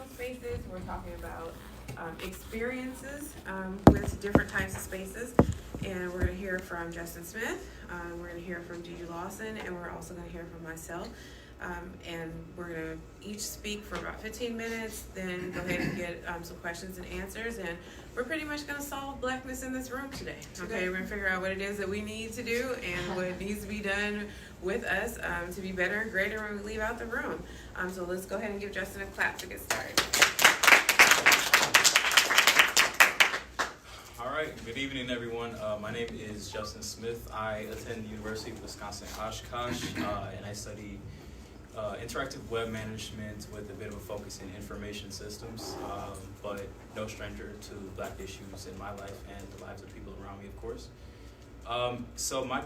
educational spaces. We're talking about experiences with different types of spaces. And we're going to hear from Justin Smith, we're going to hear from Deidra Lawson, and we're also going to hear from myself. And we're going to each speak for about 15 minutes, then go ahead and get some questions and answers. And we're pretty much going to solve blackness in this room today. Okay, we're going to figure out what it is that we need to do and what needs to be done with us to be better and greater when we leave out the room. So let's go ahead and give Justin a clap to get started. All right, good evening, everyone. My name is Justin Smith. I attend the University of Wisconsin Oshkosh, and I study interactive web management with a bit of a focus in information systems, but no stranger to black issues in my life and the lives of people around me, of course. So my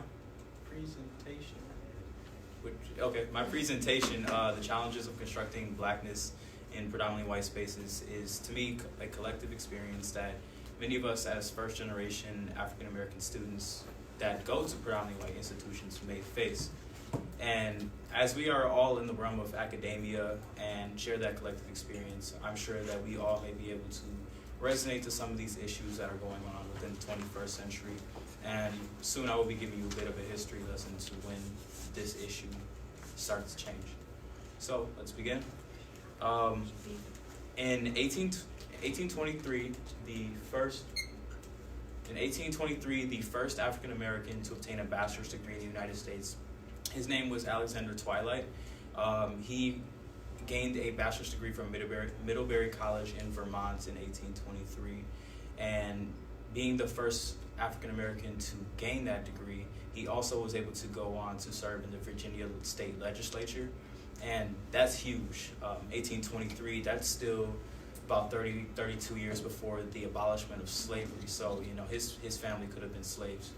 presentation, the challenges of constructing blackness in predominantly white spaces, is to me a collective experience that many of us as first-generation African-American students that go to predominantly white institutions may face. And as we are all in the realm of academia and share that collective experience, I'm sure that we all may be able to resonate to some of these issues that are going on within the 21st century. And soon I will be giving you a bit of a history lesson to when this issue starts to change. So let's begin. In 1823, the first African American to obtain a bachelor's degree in the United States, his name was Alexander Twilight. He gained a bachelor's degree from Middlebury College in Vermont in 1823, and being the first African American to gain that degree, he also was able to go on to serve in the Virginia state legislature, and that's huge. 1823, that's still about 32 years before the abolishment of slavery. So, his family could have been slaves,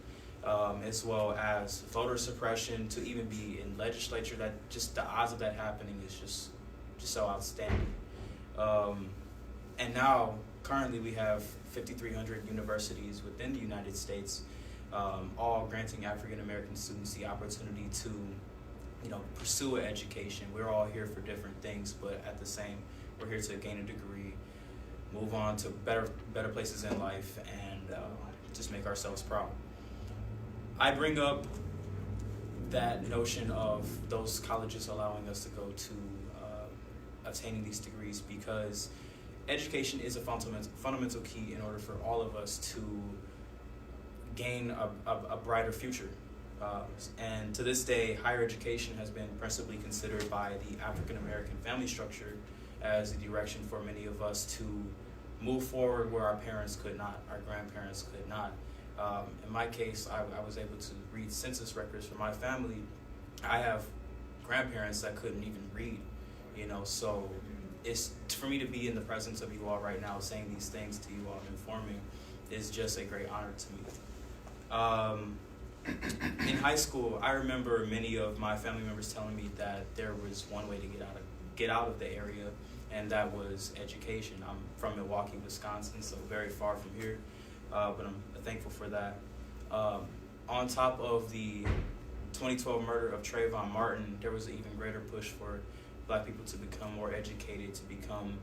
as well as voter suppression, to even be in legislature. That just the odds of that happening is just so outstanding. And now, currently, we have 5,300 universities within the United States, all granting African American students the opportunity to, pursue an education. We're all here for different things, but at the same, we're here to gain a degree, move on to better places in life, and just make ourselves proud. I bring up that notion of those colleges allowing us to go to obtaining these degrees because education is a fundamental key in order for all of us to gain a brighter future. And to this day, higher education has been principally considered by the African American family structure as the direction for many of us to move forward where our parents could not, our grandparents could not. In my case, I was able to read census records for my family. I have grandparents that couldn't even read, so it's, for me to be in the presence of you all right now, saying these things to you all, informing, is just a great honor to me. In high school, I remember many of my family members telling me that there was one way to get out of the area, and that was education. I'm from Milwaukee, Wisconsin, so very far from here, but I'm thankful for that. On top of the 2012 murder of Trayvon Martin, there was an even greater push for Black people to become more educated, to become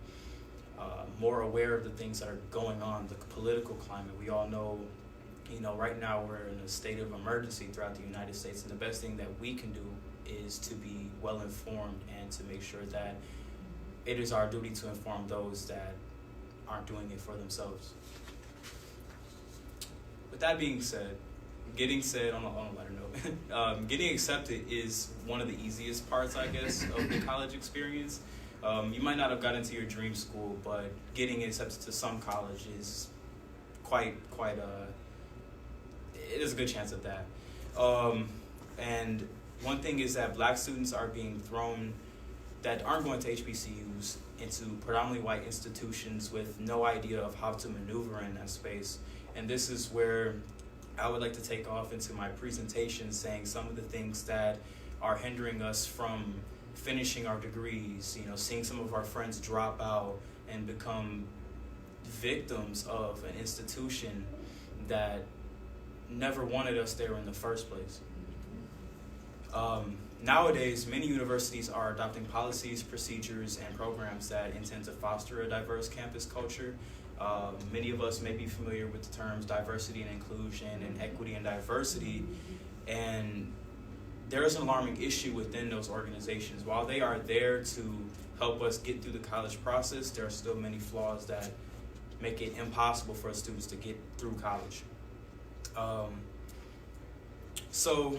more aware of the things that are going on, the political climate. We all know, right now we're in a state of emergency throughout the United States, and the best thing that we can do is to be well informed and to make sure that it is our duty to inform those that aren't doing it for themselves. With that being said, getting accepted is one of the easiest parts, I guess, of the college experience. You might not have got into your dream school, but getting accepted to some college is it is a good chance of that. And one thing is that Black students are being thrown, that aren't going to HBCUs, into predominantly white institutions with no idea of how to maneuver in that space. And this is where I would like to take off into my presentation, saying some of the things that are hindering us from finishing our degrees, seeing some of our friends drop out and become victims of an institution that never wanted us there in the first place. Nowadays, many universities are adopting policies, procedures, and programs that intend to foster a diverse campus culture. Many of us may be familiar with the terms diversity and inclusion and equity and diversity, and there is an alarming issue within those organizations. While they are there to help us get through the college process, there are still many flaws that make it impossible for students to get through college. So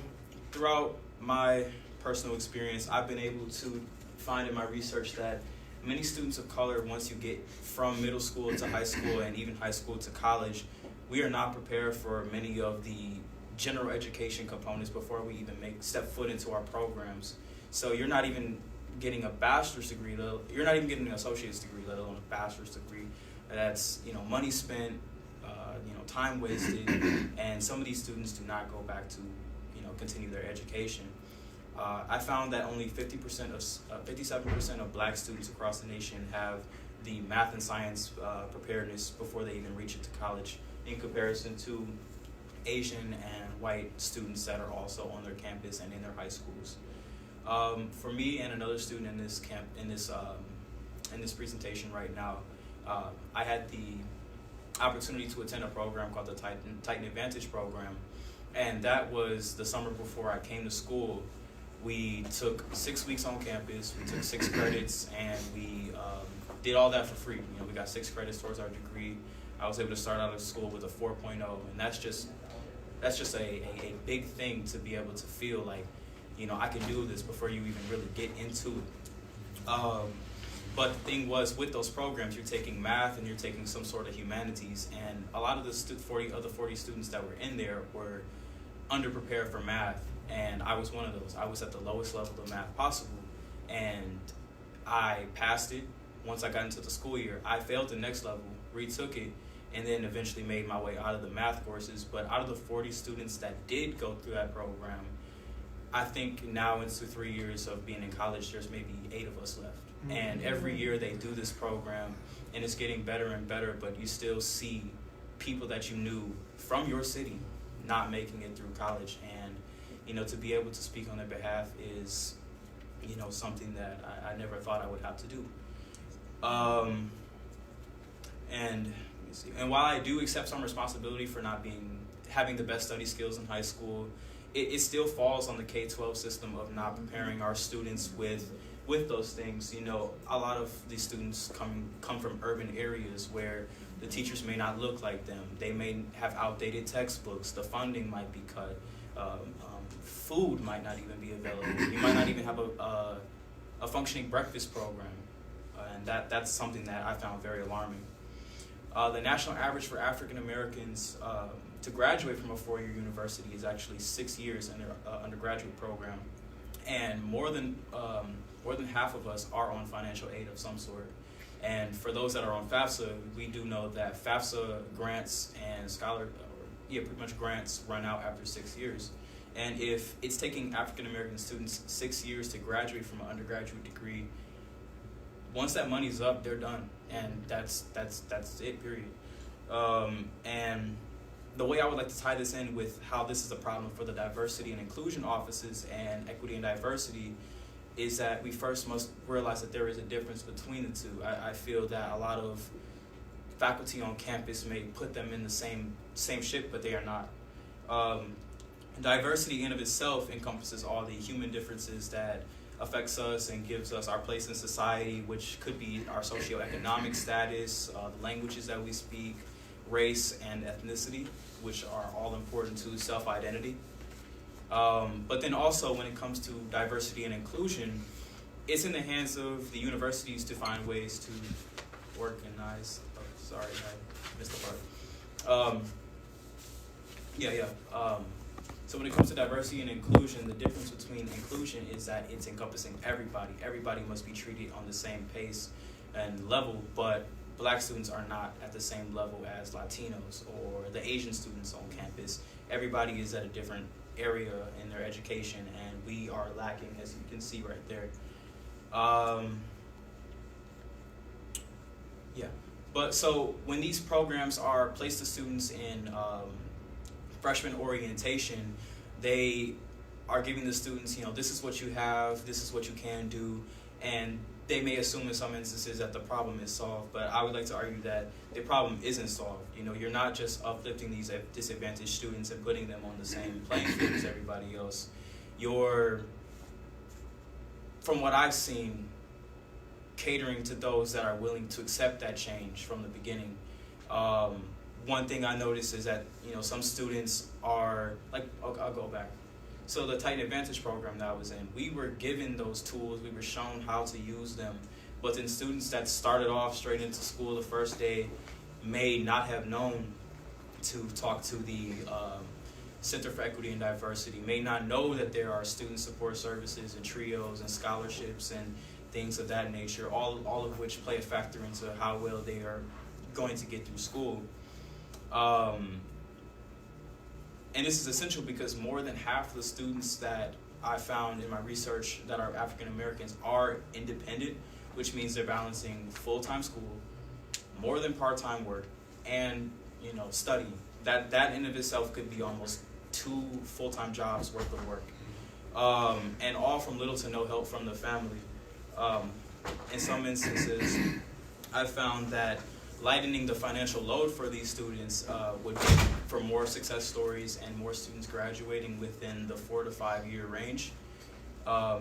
throughout my personal experience, I've been able to find in my research that many students of color, once you get from middle school to high school and even high school to college, we are not prepared for many of the general education components before we even step foot into our programs. So you're not even getting a bachelor's degree, you're not even getting an associate's degree, let alone a bachelor's degree. That's, money spent, time wasted, and some of these students do not go back to, continue their education. I found that only 57% of black students across the nation have the math and science preparedness before they even reach into college, in comparison to Asian and white students that are also on their campus and in their high schools. For me and another student in this presentation right now, I had the opportunity to attend a program called the Titan Advantage program, and that was the summer before I came to school. We took 6 weeks on campus, we took 6 credits, and we did all that for free. We got 6 credits towards our degree. I was able to start out of school with a 4.0, and that's just a big thing to be able to feel like, I can do this before you even really get into it. But the thing was, with those programs, you're taking math and you're taking some sort of humanities, and a lot of the 40 students that were in there were underprepared for math, and I was one of those. I was at the lowest level of math possible, and I passed it. Once I got into the school year, I failed the next level, retook it, and then eventually made my way out of the math courses. But out of the 40 students that did go through that program, I think now into 3 years of being in college, there's maybe 8 of us left. And every year they do this program, and it's getting better and better, but you still see people that you knew from your city not making it through college. And, to be able to speak on their behalf is, something that I never thought I would have to do. And while I do accept some responsibility for not having the best study skills in high school, it still falls on the K-12 system of not preparing our students with those things. A lot of these students come from urban areas where the teachers may not look like them. They may have outdated textbooks. The funding might be cut. Food might not even be available. You might not even have a functioning breakfast program. And that's something that I found very alarming. The national average for African Americans to graduate from a 4-year university is actually 6 years in their undergraduate program, and more than half of us are on financial aid of some sort. And for those that are on FAFSA, we do know that FAFSA grants and pretty much grants run out after 6 years. And if it's taking African American students 6 years to graduate from an undergraduate degree, once that money's up, they're done, and that's it, period. And the way I would like to tie this in with how this is a problem for the diversity and inclusion offices and equity and diversity is that we first must realize that there is a difference between the two. I feel that a lot of faculty on campus may put them in the same ship, but they are not. Diversity in of itself encompasses all the human differences that affects us and gives us our place in society, which could be our socioeconomic status, the languages that we speak, race and ethnicity, which are all important to self-identity. But then also when it comes to diversity and inclusion, it's in the hands of the universities to find ways to organize. Oh, sorry, I missed the part. So when it comes to diversity and inclusion, the difference between inclusion is that it's encompassing everybody. Everybody must be treated on the same pace and level, but black students are not at the same level as Latinos or the Asian students on campus. Everybody is at a different area in their education, and we are lacking, as you can see right there. But so when these programs are placed to students in freshman orientation, they are giving the students, this is what you have, this is what you can do, and they may assume in some instances that the problem is solved, but I would like to argue that the problem isn't solved. You're not just uplifting these disadvantaged students and putting them on the same playing field as everybody else. You're, from what I've seen, catering to those that are willing to accept that change from the beginning. One thing I noticed is that, some students are, I'll go back. So the Titan Advantage program that I was in, we were given those tools, we were shown how to use them, but then students that started off straight into school the first day may not have known to talk to the Center for Equity and Diversity, may not know that there are student support services and trios and scholarships and things of that nature, all of which play a factor into how well they are going to get through school. And this is essential because more than half the students that I found in my research that are African Americans are independent, which means they're balancing full-time school, more than part-time work, and studying. That in of itself could be almost 2 full-time jobs worth of work, and all from little to no help from the family. In some instances, I've found that lightening the financial load for these students would be for more success stories and more students graduating within the 4 to 5 year range.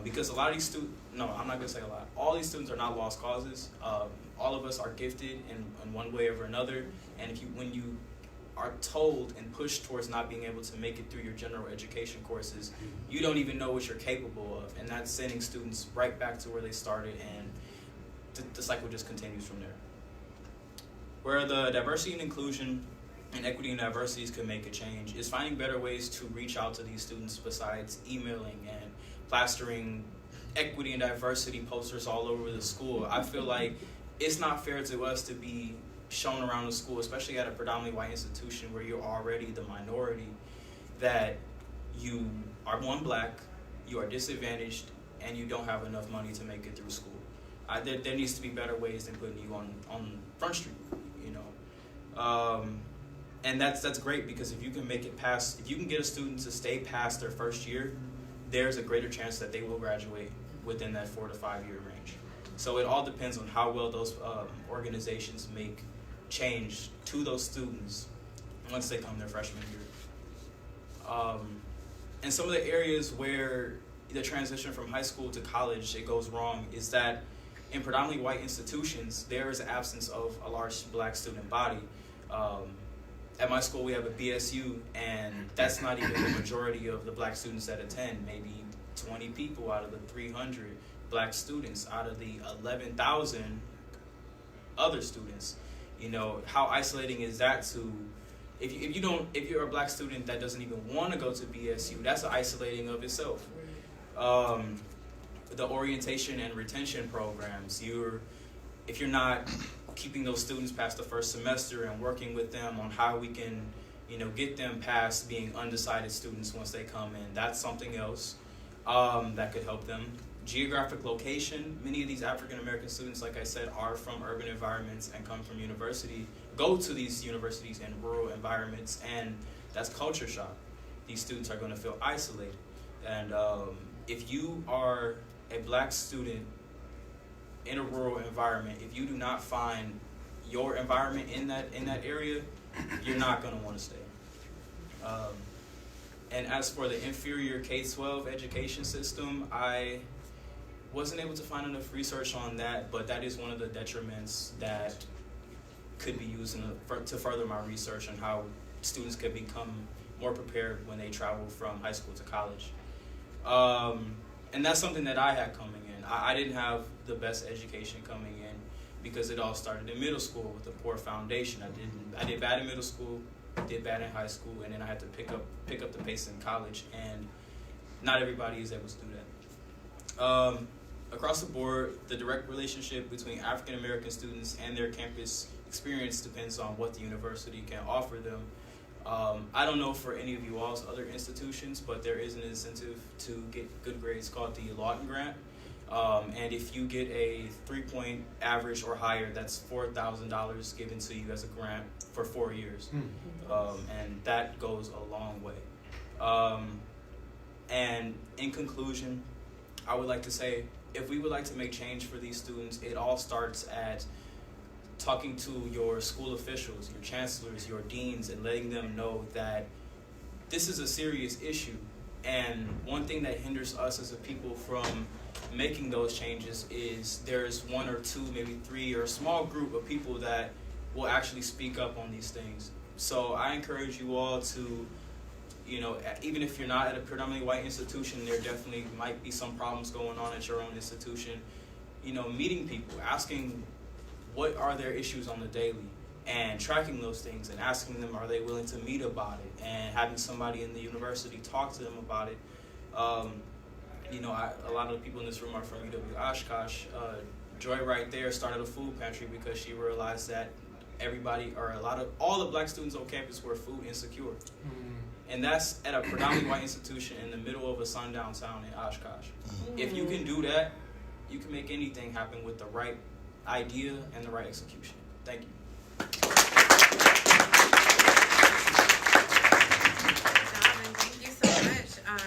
Because a lot of these students, no, I'm not gonna say a lot. All these students are not lost causes. All of us are gifted in one way or another. And when you are told and pushed towards not being able to make it through your general education courses, you don't even know what you're capable of. And that's sending students right back to where they started, and the cycle just continues from there. Where the diversity and inclusion and equity and diversities can make a change is finding better ways to reach out to these students besides emailing and plastering equity and diversity posters all over the school. I feel like it's not fair to us to be shown around the school, especially at a predominantly white institution where you're already the minority, that you are black, you are disadvantaged, and you don't have enough money to make it through school. There needs to be better ways than putting you on Front Street. And that's great, because if you can make it past, if you can get a student to stay past their first year, there's a greater chance that they will graduate within that 4 to 5 year range. So it all depends on how well those organizations make change to those students once they come their freshman year. And some of the areas where the transition from high school to college, it goes wrong, is that in predominantly white institutions, there is an absence of a large black student body. At my school, we have a BSU, and that's not even the majority of the black students that attend. Maybe 20 people out of the 300 black students out of the 11,000 other students. How isolating is that to, if you're a black student that doesn't even want to go to BSU, that's isolating of itself. The orientation and retention programs, if you're not keeping those students past the first semester and working with them on how we can, get them past being undecided students once they come in, that's something else that could help them. Geographic location, many of these African American students, like I said, are from urban environments and go to these universities in rural environments, and that's culture shock. These students are going to feel isolated. And if you are a black student in a rural environment, if you do not find your environment in that area, you're not going to want to stay. And as for the inferior K-12 education system, I wasn't able to find enough research on that, but that is one of the detriments that could be used to further my research on how students could become more prepared when they travel from high school to college. And that's something that I had coming in. I didn't have the best education coming in because it all started in middle school with a poor foundation. I did bad in middle school, did bad in high school, and then I had to pick up the pace in college, and not everybody is able to do that. Across the board, the direct relationship between African American students and their campus experience depends on what the university can offer them. I don't know for any of you all's other institutions, but there is an incentive to get good grades called the Lawson grant. And if you get a 3-point average or higher, that's $4,000 given to you as a grant for 4 years. And that goes a long way. And in conclusion, I would like to say, if we would like to make change for these students, it all starts at talking to your school officials, your chancellors, your deans, and letting them know that this is a serious issue. And one thing that hinders us as a people from making those changes is there's one or two, maybe three, or a small group of people that will actually speak up on these things. So I encourage you all to, even if you're not at a predominantly white institution, there definitely might be some problems going on at your own institution. Meeting people, asking what are their issues on the daily, and tracking those things and asking them, are they willing to meet about it, and having somebody in the university talk to them about it. A lot of the people in this room are from UW Oshkosh. Joy right there started a food pantry because she realized that all the black students on campus were food insecure. And that's at a predominantly white institution in the middle of a sundown town in Oshkosh. If you can do that, you can make anything happen with the right idea and the right execution. Thank you. Thank you so much.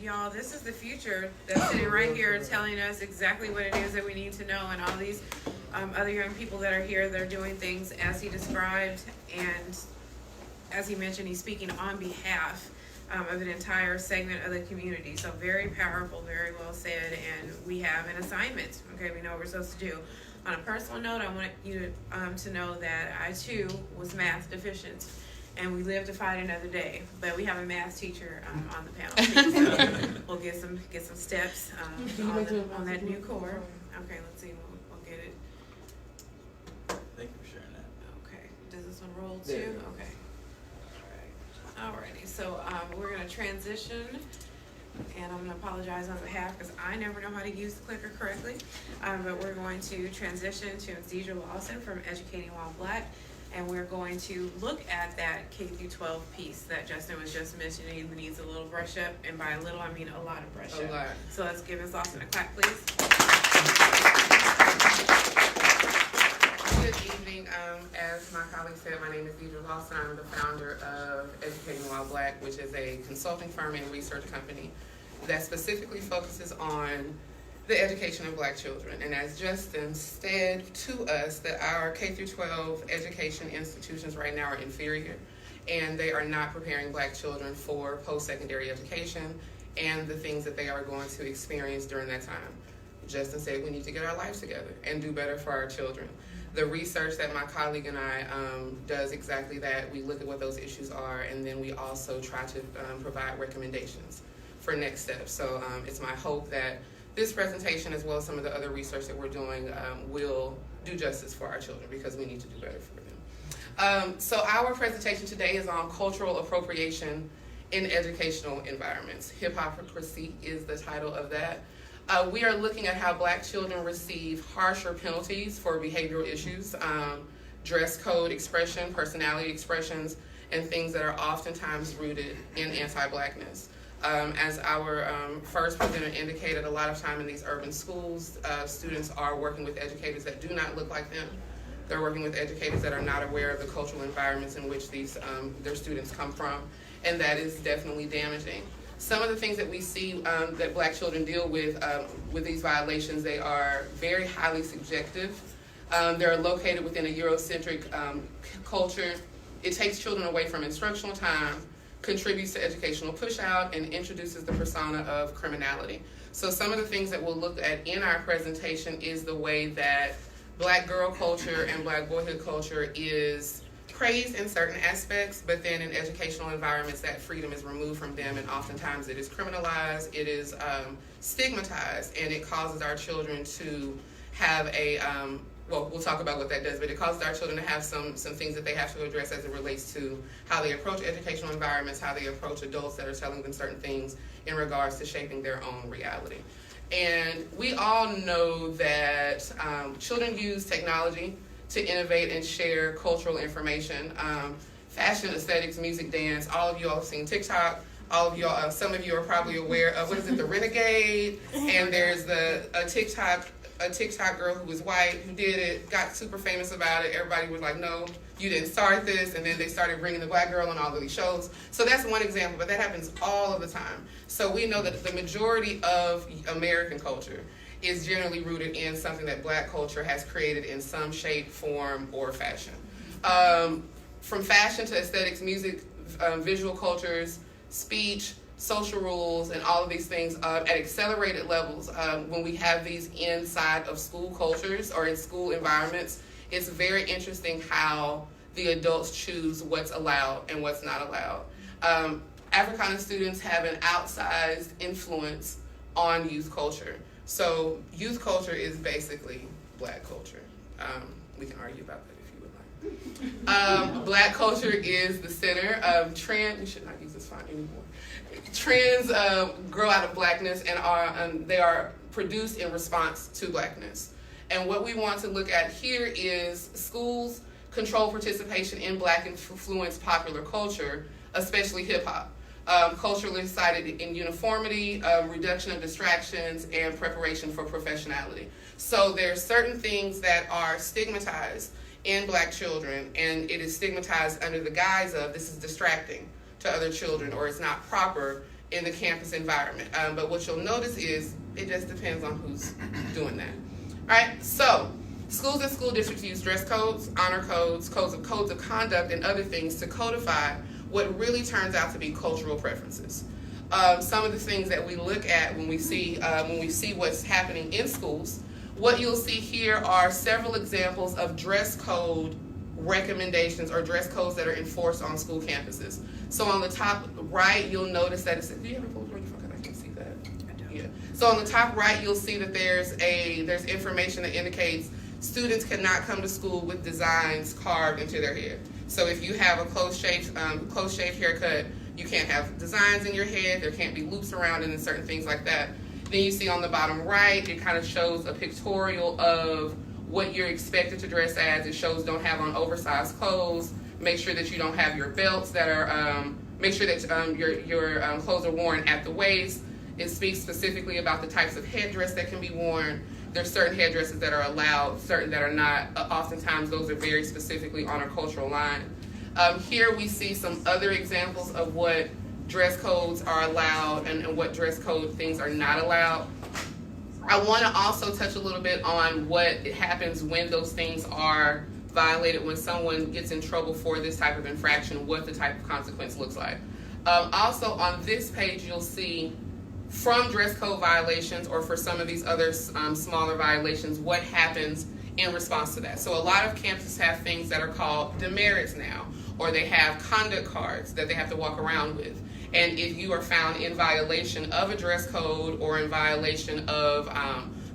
Y'all, this is the future that's sitting right here telling us exactly what it is that we need to know, and all these other young people that are here, they're doing things as he described, and as he mentioned, he's speaking on behalf of an entire segment of the community. So very powerful, very well said, and we have an assignment. Okay, we know what we're supposed to do. On a personal note, I want you to know that I too was math deficient, and we live to fight another day. But we have a math teacher on the panel. So we'll get some steps on that new core. Okay, let's see. We'll get it. Thank you for sharing that. Okay. Does this one roll too? Okay. Alrighty, so we're going to transition, and I'm going to apologize on behalf because I never know how to use the clicker correctly, but we're going to transition to Deidra Lawson from Educating While Black, and we're going to look at that K-12 piece that Justin was just mentioning. He needs a little brush up, and by a little I mean a lot of brush up. Lot. So let's give Ms. Lawson a clap, please. Good evening. As my colleague said, my name is Deidra Lawson. I'm the founder of Educating While Black, which is a consulting firm and research company that specifically focuses on the education of black children. And as Justin said to us, that our K-12 education institutions right now are inferior, and they are not preparing black children for post-secondary education and the things that they are going to experience during that time. Justin said we need to get our lives together and do better for our children. The research that my colleague and I does exactly that. We look at what those issues are, and then we also try to provide recommendations for next steps. So it's my hope that this presentation, as well as some of the other research that we're doing, will do justice for our children, because we need to do better for them. So our presentation today is on cultural appropriation in educational environments. Hypocrisy is the title of that. We are looking at how black children receive harsher penalties for behavioral issues, dress code expression, personality expressions, and things that are oftentimes rooted in anti-blackness. As our first presenter indicated, a lot of time in these urban schools, students are working with educators that do not look like them. They're working with educators that are not aware of the cultural environments in which these their students come from, and that is definitely damaging. Some of the things that we see that black children deal with these violations, they are very highly subjective. They're located within a Eurocentric culture. It takes children away from instructional time, contributes to educational push-out, and introduces the persona of criminality. So some of the things that we'll look at in our presentation is the way that black girl culture and black boyhood culture is praised in certain aspects, but then in educational environments that freedom is removed from them, and oftentimes it is criminalized, it is stigmatized, and it causes our children to have a, well, we'll talk about what that does, but it causes our children to have some things that they have to address as it relates to how they approach educational environments, how they approach adults that are telling them certain things in regards to shaping their own reality. And we all know that children use technology to innovate and share cultural information. Fashion, aesthetics, music, dance, all of you all have seen TikTok. All of y'all, some of you are probably aware of, what is it, the Renegade? And there's a TikTok a TikTok girl who was white, who did it, got super famous about it. Everybody was like, no, you didn't start this. And then they started bringing the black girl on all of these shows. So that's one example, but that happens all of the time. So we know that the majority of American culture is generally rooted in something that black culture has created in some shape, form, or fashion. From fashion to aesthetics, music, visual cultures, speech, social rules, and all of these things at accelerated levels. When we have these inside of school cultures or in school environments, it's very interesting how the adults choose what's allowed and what's not allowed. Africana students have an outsized influence on youth culture. So youth culture is basically black culture. We can argue about that if you would like. Black culture is the center of trend. We should not use this font anymore. Trends grow out of blackness and they are produced in response to blackness. And what we want to look at here is schools control participation in black influenced popular culture, especially hip hop. Culturally cited in uniformity, reduction of distractions, and preparation for professionality. So there are certain things that are stigmatized in black children, and it is stigmatized under the guise of this is distracting to other children or it's not proper in the campus environment. But what you'll notice is it just depends on who's doing that. All right, so schools and school districts use dress codes, honor codes, codes of conduct, and other things to codify what really turns out to be cultural preferences. Some of the things that we look at when we see what's happening in schools, what you'll see here are several examples of dress code recommendations or dress codes that are enforced on school campuses. So on the top right, you'll notice that it's, do you have a post? I can't see that. I don't. Yeah. So on the top right, you'll see that there's information that indicates students cannot come to school with designs carved into their hair. So if you have a close-shaved haircut, you can't have designs in your head. There can't be loops around it and certain things like that. Then you see on the bottom right, it kind of shows a pictorial of what you're expected to dress as. It shows don't have on oversized clothes. Make sure that you don't have your belts that are, make sure that your clothes are worn at the waist. It speaks specifically about the types of headdress that can be worn. There's certain headdresses that are allowed, certain that are not. Oftentimes those are very specifically on a cultural line. Here we see some other examples of what dress codes are allowed and what dress code things are not allowed. I want to also touch a little bit on what happens when those things are violated, when someone gets in trouble for this type of infraction, what the type of consequence looks like. Also on this page, you'll see from dress code violations or for some of these other smaller violations, what happens in response to that. So a lot of campuses have things that are called demerits now, or they have conduct cards that they have to walk around with. And if you are found in violation of a dress code or in violation of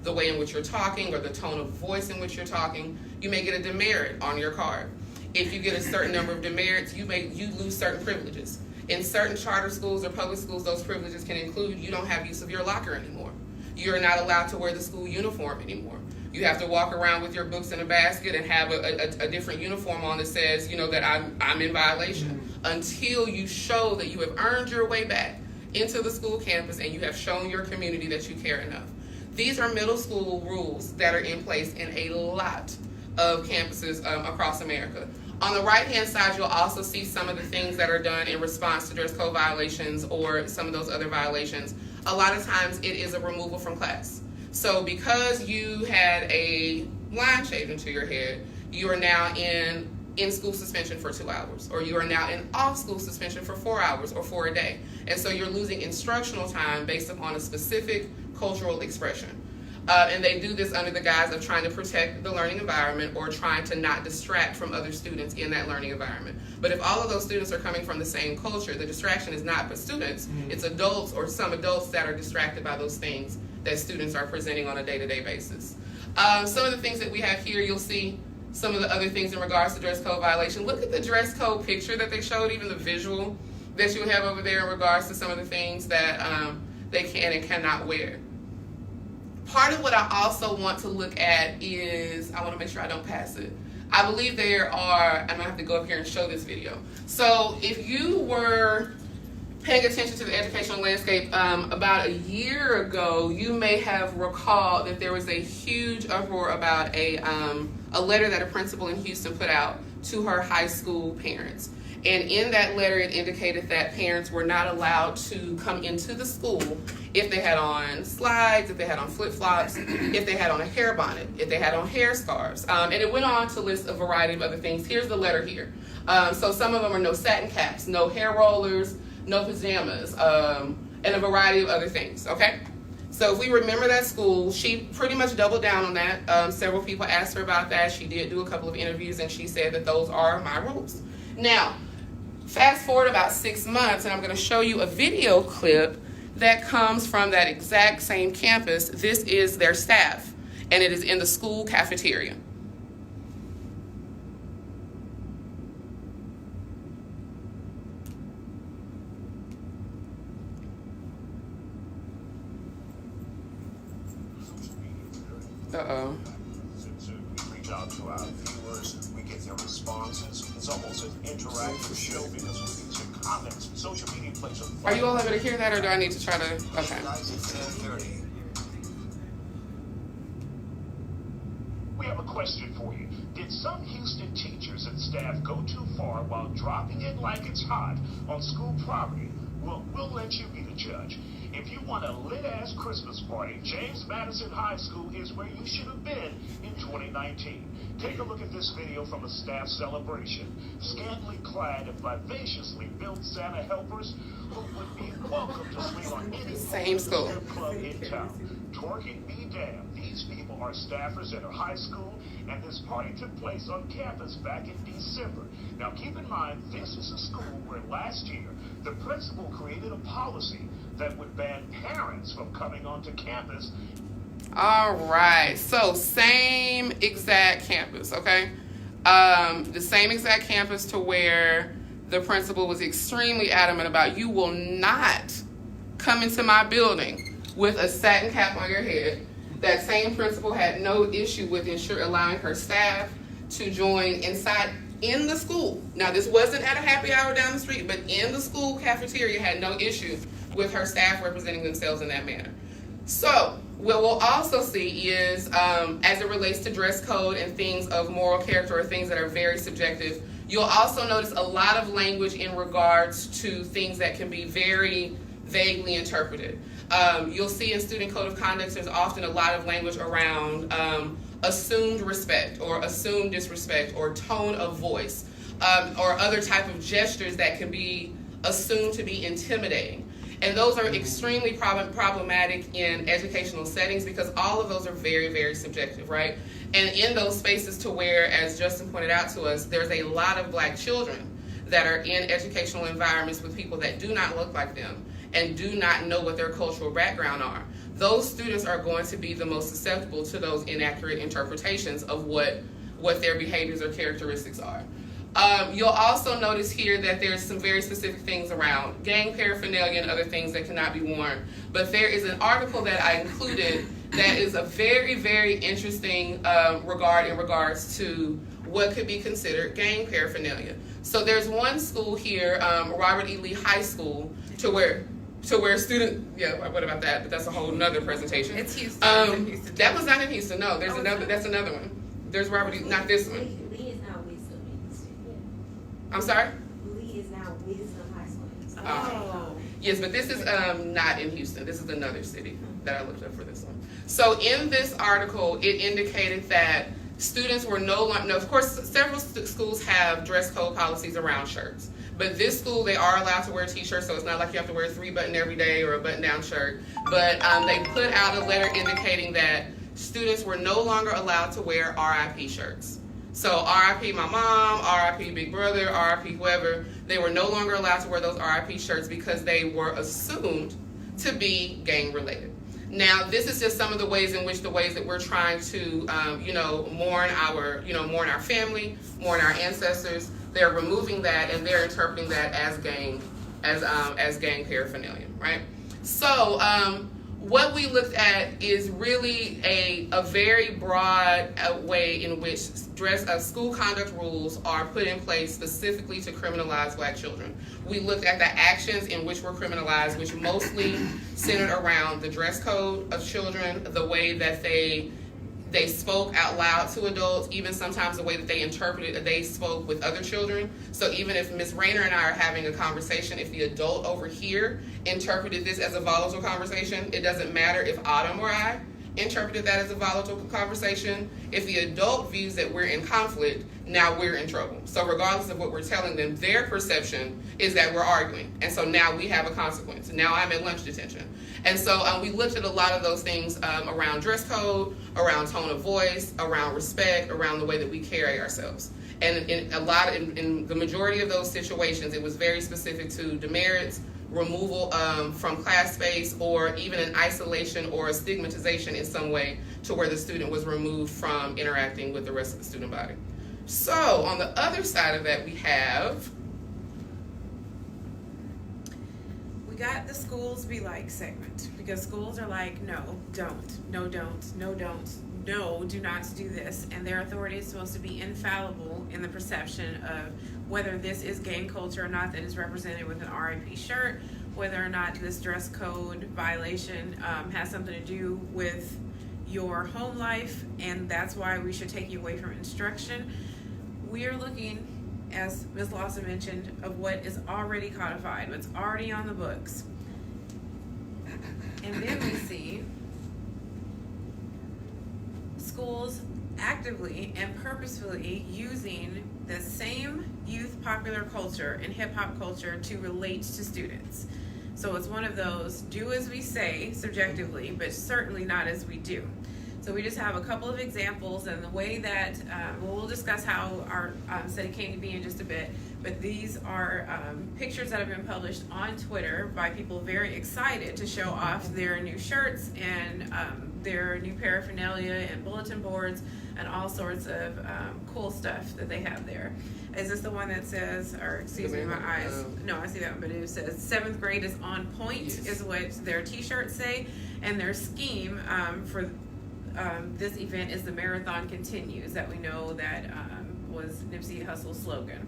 the way in which you're talking or the tone of voice in which you're talking, you may get a demerit on your card. If you get a certain number of demerits, you lose certain privileges. In certain charter schools or public schools, those privileges can include you don't have use of your locker anymore. You're not allowed to wear the school uniform anymore. You have to walk around with your books in a basket and have a different uniform on that says, that I'm in violation, until you show that you have earned your way back into the school campus and you have shown your community that you care enough. These are middle school rules that are in place in a lot of campuses across America. On the right-hand side, you'll also see some of the things that are done in response to dress code violations or some of those other violations. A lot of times it is a removal from class. So because you had a line shaved into your head, you are now in school suspension for 2 hours, or you are now in off-school suspension for 4 hours or for a day. And so you're losing instructional time based upon a specific cultural expression. And they do this under the guise of trying to protect the learning environment or trying to not distract from other students in that learning environment. But if all of those students are coming from the same culture, the distraction is not for students, it's adults or some adults that are distracted by those things that students are presenting on a day-to-day basis. Some of the things that we have here, you'll see some of the other things in regards to dress code violation. Look at the dress code picture that they showed, even the visual that you have over there in regards to some of the things that they can and cannot wear. Part of what I also want to look at is, I want to make sure I don't pass it. I believe there are, I'm going to have to go up here and show this video. So if you were paying attention to the educational landscape, about a year ago, you may have recalled that there was a huge uproar about a letter that a principal in Houston put out to her high school parents. And in that letter, it indicated that parents were not allowed to come into the school if they had on slides, if they had on flip-flops, if they had on a hair bonnet, if they had on hair scarves. And it went on to list a variety of other things. Here's the letter here. So some of them are no satin caps, no hair rollers, no pajamas, and a variety of other things, okay? So if we remember that school, she pretty much doubled down on that. Several people asked her about that. She did do a couple of interviews, and she said that those are my rules. Now, fast forward about 6 months, and I'm going to show you a video clip that comes from that exact same campus. This is their staff, and it is in the school cafeteria. Uh-oh. We reach out to our viewers, we get their responses. It's almost an interactive show because we get your comments. Social media plays a Are you all able to hear that, or do I need to try to? Okay. We have a question for you. Did some Houston teachers and staff go too far while dropping it like it's hot on school property? Well, we'll let you be the judge. If you want a lit-ass Christmas party, James Madison High School is where you should have been in 2019. Take a look at this video from a staff celebration. Scantily clad and vivaciously built Santa helpers who would be welcome to swing on any Same school club in town. Twerking me damn. These people are staffers at a high school, and this party took place on campus back in December. Now keep in mind, this is a school where last year the principal created a policy that would ban parents from coming onto campus. All right, so same exact campus, okay? The same exact campus to where the principal was extremely adamant about, you will not come into my building with a satin cap on your head. That same principal had no issue with allowing her staff to join inside in the school. Now, this wasn't at a happy hour down the street, but in the school cafeteria had no issue with her staff representing themselves in that manner. So what we'll also see is, as it relates to dress code and things of moral character or things that are very subjective, you'll also notice a lot of language in regards to things that can be very vaguely interpreted. You'll see in student code of conduct there's often a lot of language around assumed respect or assumed disrespect or tone of voice or other type of gestures that can be assumed to be intimidating. And those are extremely problematic in educational settings because all of those are very, very subjective, right? And in those spaces to where, as Justin pointed out to us, there's a lot of black children that are in educational environments with people that do not look like them and do not know what their cultural background are. Those students are going to be the most susceptible to those inaccurate interpretations of what their behaviors or characteristics are. You'll also notice here that there's some very specific things around gang paraphernalia and other things that cannot be worn. But there is an article that I included that is a very, very interesting regard in regards to what could be considered gang paraphernalia. So there's one school here, Robert E. Lee High School, to where student, what about that? But that's a whole nother presentation. It's Houston. Houston. That was not in Houston. No, there's another. That's another one. There's Robert E. Not this one. Lee is now Wisdom in Houston. I'm sorry. Lee is now Wisdom High School in Houston. Oh. Yes, but this is not in Houston. This is another city that I looked up for this one. So in this article, it indicated that students were no longer. Now, of course, several schools have dress code policies around shirts. But this school, they are allowed to wear t-shirts, so it's not like you have to wear a 3-button every day or a button-down shirt. But they put out a letter indicating that students were no longer allowed to wear RIP shirts. So RIP my mom, RIP big brother, RIP whoever, they were no longer allowed to wear those RIP shirts because they were assumed to be gang-related. Now, this is just some of the ways that we're trying to, mourn our family, mourn our ancestors. They're removing that and they're interpreting that as gang paraphernalia, right? So, what we looked at is really a very broad way in which school conduct rules are put in place specifically to criminalize Black children. We looked at the actions in which were criminalized, which mostly centered around the dress code of children, the way that they spoke out loud to adults, even sometimes the way that they spoke with other children. So even if Ms. Raynor and I are having a conversation, if the adult over here interpreted this as a volatile conversation, it doesn't matter if Autumn or I interpreted that as a volatile conversation. If the adult views that we're in conflict, now we're in trouble. So regardless of what we're telling them, their perception is that we're arguing. And so now we have a consequence. Now I'm at lunch detention. And so we looked at a lot of those things around dress code, around tone of voice, around respect, around the way that we carry ourselves. And in the majority of those situations, it was very specific to demerits, removal from class space, or even an isolation or a stigmatization in some way to where the student was removed from interacting with the rest of the student body. So on the other side of that, we got the schools be like segment, because schools are like, no, don't, no, don't, no, don't, no, do not do this. And their authority is supposed to be infallible in the perception of whether this is gang culture or not that is represented with an RIP shirt, whether or not this dress code violation has something to do with your home life, and that's why we should take you away from instruction. We are looking, as Ms. Lawson mentioned, of what is already codified, what's already on the books. And then we see schools actively and purposefully using the same youth popular culture and hip hop culture to relate to students. So it's one of those do as we say subjectively, but certainly not as we do. So we just have a couple of examples, and the way that, we'll discuss how our study came to be in just a bit, but these are pictures that have been published on Twitter by people very excited to show off their new shirts and their new paraphernalia and bulletin boards and all sorts of cool stuff that they have there. Is this the one that says, or excuse me, my eyes, no, I see that one, but it says 7th grade is on point, yes, is what their t-shirts say, and their scheme for this event is the marathon continues, that we know that was Nipsey Hussle's slogan.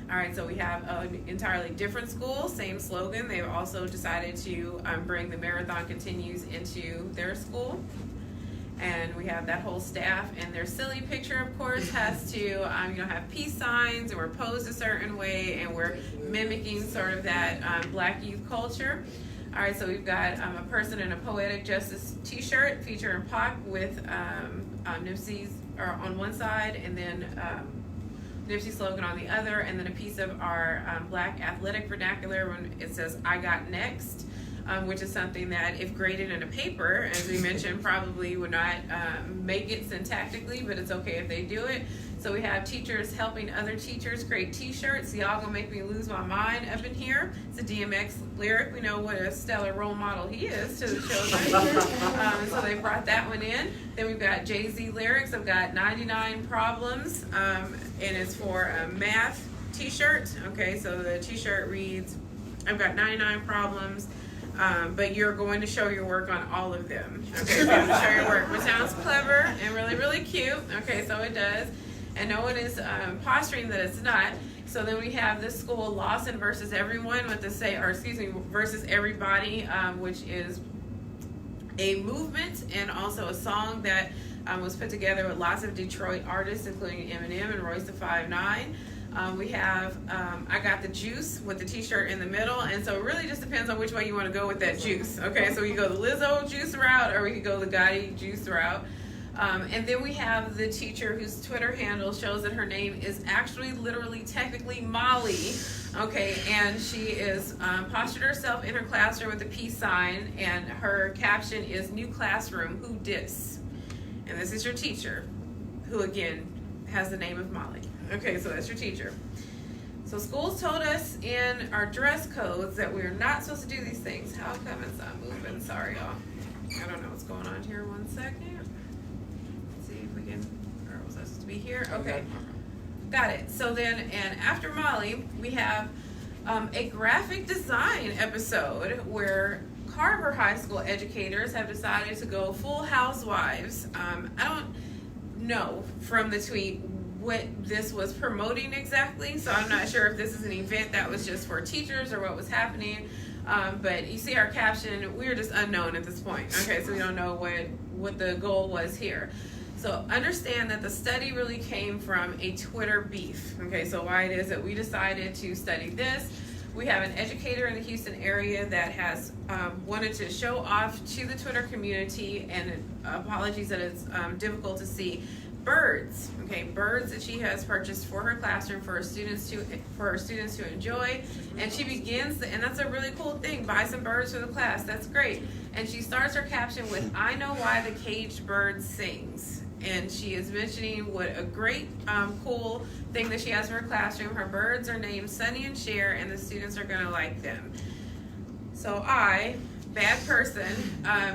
All right, so we have an entirely different school, same slogan. They've also decided to bring the marathon continues into their school. And we have that whole staff, and their silly picture, of course, has to have peace signs, and we're posed a certain way, and we're mimicking sort of that Black youth culture. All right, so we've got a person in a Poetic Justice t-shirt featuring Pac with Nipsey's on one side, and then Nipsey's slogan on the other, and then a piece of our Black athletic vernacular when it says, I got next, which is something that if graded in a paper, as we mentioned, probably would not make it syntactically, but it's okay if they do it. So we have teachers helping other teachers create t-shirts. Y'all gonna make me lose my mind up in here. It's a DMX lyric. We know what a stellar role model he is to the children. So they brought that one in. Then we've got Jay-Z lyrics. I've got 99 Problems, and it's for a math t-shirt. Okay, so the t-shirt reads, I've got 99 problems, but you're going to show your work on all of them. Okay, you're going to show your work, which sounds clever and really, really cute. Okay, so it does. And no one is posturing that it's not. So then we have this school, Lawson versus everyone, versus everybody, which is a movement and also a song that was put together with lots of Detroit artists, including Eminem and Royce the 5'9". We have I Got the Juice with the t-shirt in the middle, and so it really just depends on which way you want to go with that juice. Okay, so we go the Lizzo juice route, or we could go the Gotti juice route. And then we have the teacher whose Twitter handle shows that her name is actually literally technically Molly. Okay, and she is postured herself in her classroom with a peace sign, and her caption is New Classroom, Who Dis? And this is your teacher, who again has the name of Molly. Okay, so that's your teacher. So schools told us in our dress codes that we're not supposed to do these things. How come it's not moving? Sorry, y'all. I don't know what's going on here. 1 second. Or was I supposed to be here? Okay, got it. So then, and after Molly, we have a graphic design episode where Carver High School educators have decided to go full housewives. I don't know from the tweet what this was promoting exactly, so I'm not sure if this is an event that was just for teachers or what was happening. But you see our caption, we're just unknown at this point. Okay, so we don't know what the goal was here. So understand that the study really came from a Twitter beef. Okay, so why it is that we decided to study this. We have an educator in the Houston area that has wanted to show off to the Twitter community, and apologies that it's difficult to see, birds. Okay, birds that she has purchased for her classroom for her students to enjoy. And she begins, and that's a really cool thing, buy some birds for the class. That's great. And she starts her caption with, "I know why the caged bird sings." And she is mentioning what a great, cool thing that she has for her classroom. Her birds are named Sunny and Cher, and the students are going to like them. So I, bad person,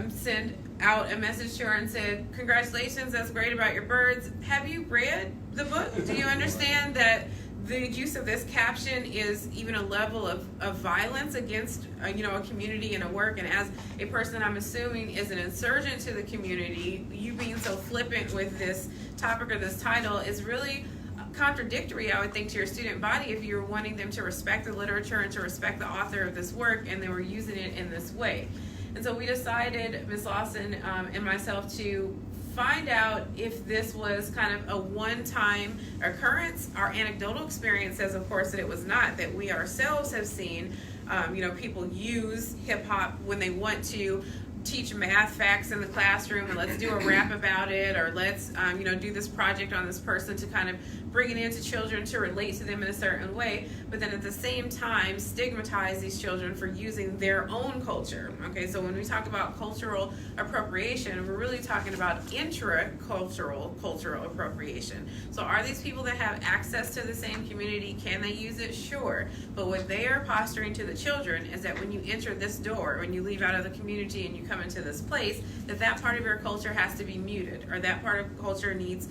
sent out a message to her and said, "Congratulations, that's great about your birds. Have you read the book? Do you understand that the use of this caption is even a level of violence against a community and a work, and as a person I'm assuming is an insurgent to the community, you being so flippant with this topic or this title is really contradictory, I would think, to your student body if you're wanting them to respect the literature and to respect the author of this work, and they were using it in this way." And so we decided, Ms. Lawson and myself, to find out if this was kind of a one-time occurrence. Our anecdotal experience says, of course, that it was not, that we ourselves have seen people use hip-hop when they want to teach math facts in the classroom, and let's do a rap about it, or let's do this project on this person to kind of bring it into children to relate to them in a certain way, but then at the same time stigmatize these children for using their own culture. Okay, so when we talk about cultural appropriation, we're really talking about intra-cultural appropriation. So are these people that have access to the same community, can they use it? Sure. But what they are posturing to the children is that when you enter this door, when you leave out of the community and you come into this place, that part of your culture has to be muted, or that part of culture needs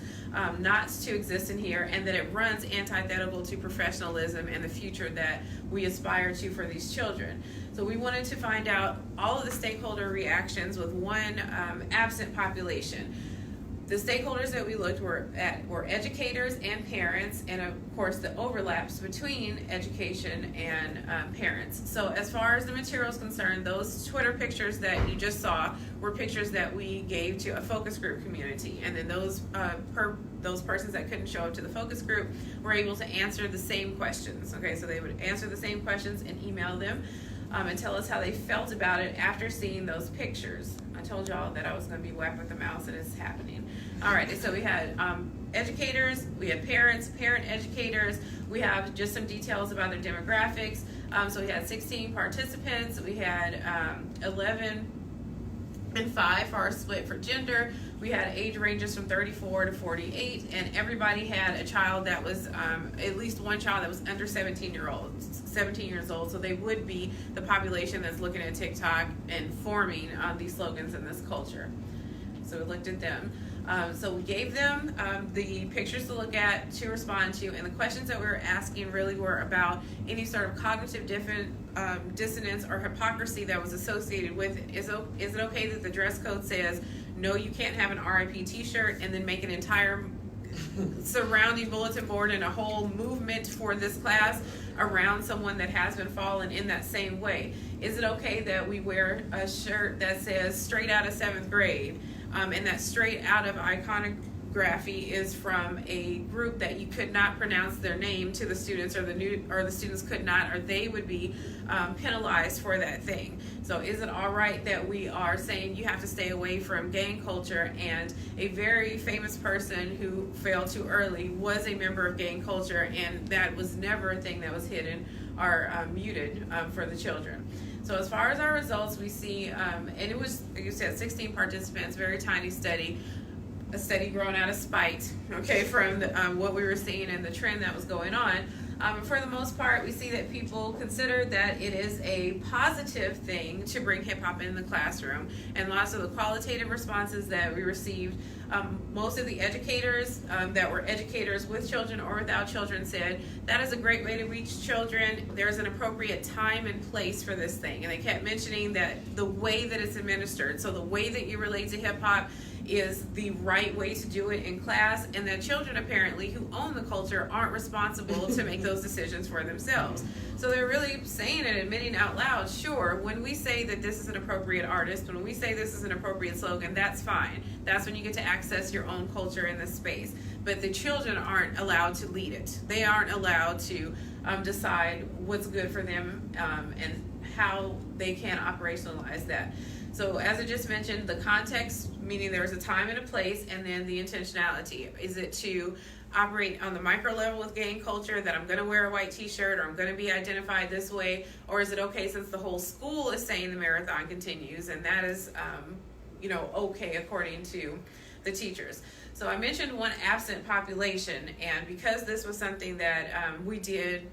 not to exist in here, and that it runs antithetical to professionalism and the future that we aspire to for these children. So we wanted to find out all of the stakeholder reactions with one absent population. The stakeholders that we looked at were educators and parents, and of course the overlaps between education and parents. So as far as the material is concerned, those Twitter pictures that you just saw were pictures that we gave to a focus group community, and then those persons that couldn't show up to the focus group were able to answer the same questions. Okay, so they would answer the same questions and email them and tell us how they felt about it after seeing those pictures. I told y'all that I was going to be whacked with the mouse, and it's happening. All right, so we had educators, we had parents, parent educators, we have just some details about their demographics. So we had 16 participants, we had 11 and 5 for our split for gender. We had age ranges from 34 to 48, and everybody had a child that was, at least one child that was under 17 years old, so they would be the population that's looking at TikTok and forming these slogans in this culture. So we looked at them. So we gave them the pictures to look at, to respond to, and the questions that we were asking really were about any sort of cognitive dissonance or hypocrisy that was associated with it. Is it okay that the dress code says, no, you can't have an RIP t-shirt, and then make an entire surrounding bulletin board and a whole movement for this class around someone that has been fallen in that same way? Is it okay that we wear a shirt that says straight out of 7th grade? And that straight out of iconography is from a group that you could not pronounce their name to the students, or the students could not, or they would be penalized for that thing. So is it all right that we are saying you have to stay away from gang culture, and a very famous person who failed too early was a member of gang culture, and that was never a thing that was hidden or muted for the children? So as far as our results, we see, and it was, like you said, 16 participants, very tiny study, a study grown out of spite, okay, from what we were seeing and the trend that was going on. And for the most part, we see that people consider that it is a positive thing to bring hip hop in the classroom, and lots of the qualitative responses that we received Most of the educators that were educators with children or without children said that is a great way to reach children. There's an appropriate time and place for this thing. And they kept mentioning that the way that it's administered, so the way that you relate to hip hop is the right way to do it in class, and that children apparently who own the culture aren't responsible to make those decisions for themselves. So they're really saying and admitting out loud, sure, when we say that this is an appropriate artist, when we say this is an appropriate slogan, that's fine. That's when you get to access your own culture in this space. But the children aren't allowed to lead it. They aren't allowed to decide what's good for them and how they can operationalize that. So as I just mentioned, the context, meaning there's a time and a place, and then the intentionality. Is it to operate on the micro level with gang culture, that I'm going to wear a white t-shirt or I'm going to be identified this way? Or is it okay since the whole school is saying the marathon continues, and that is, okay according to the teachers? So I mentioned one absent population, and because this was something that we did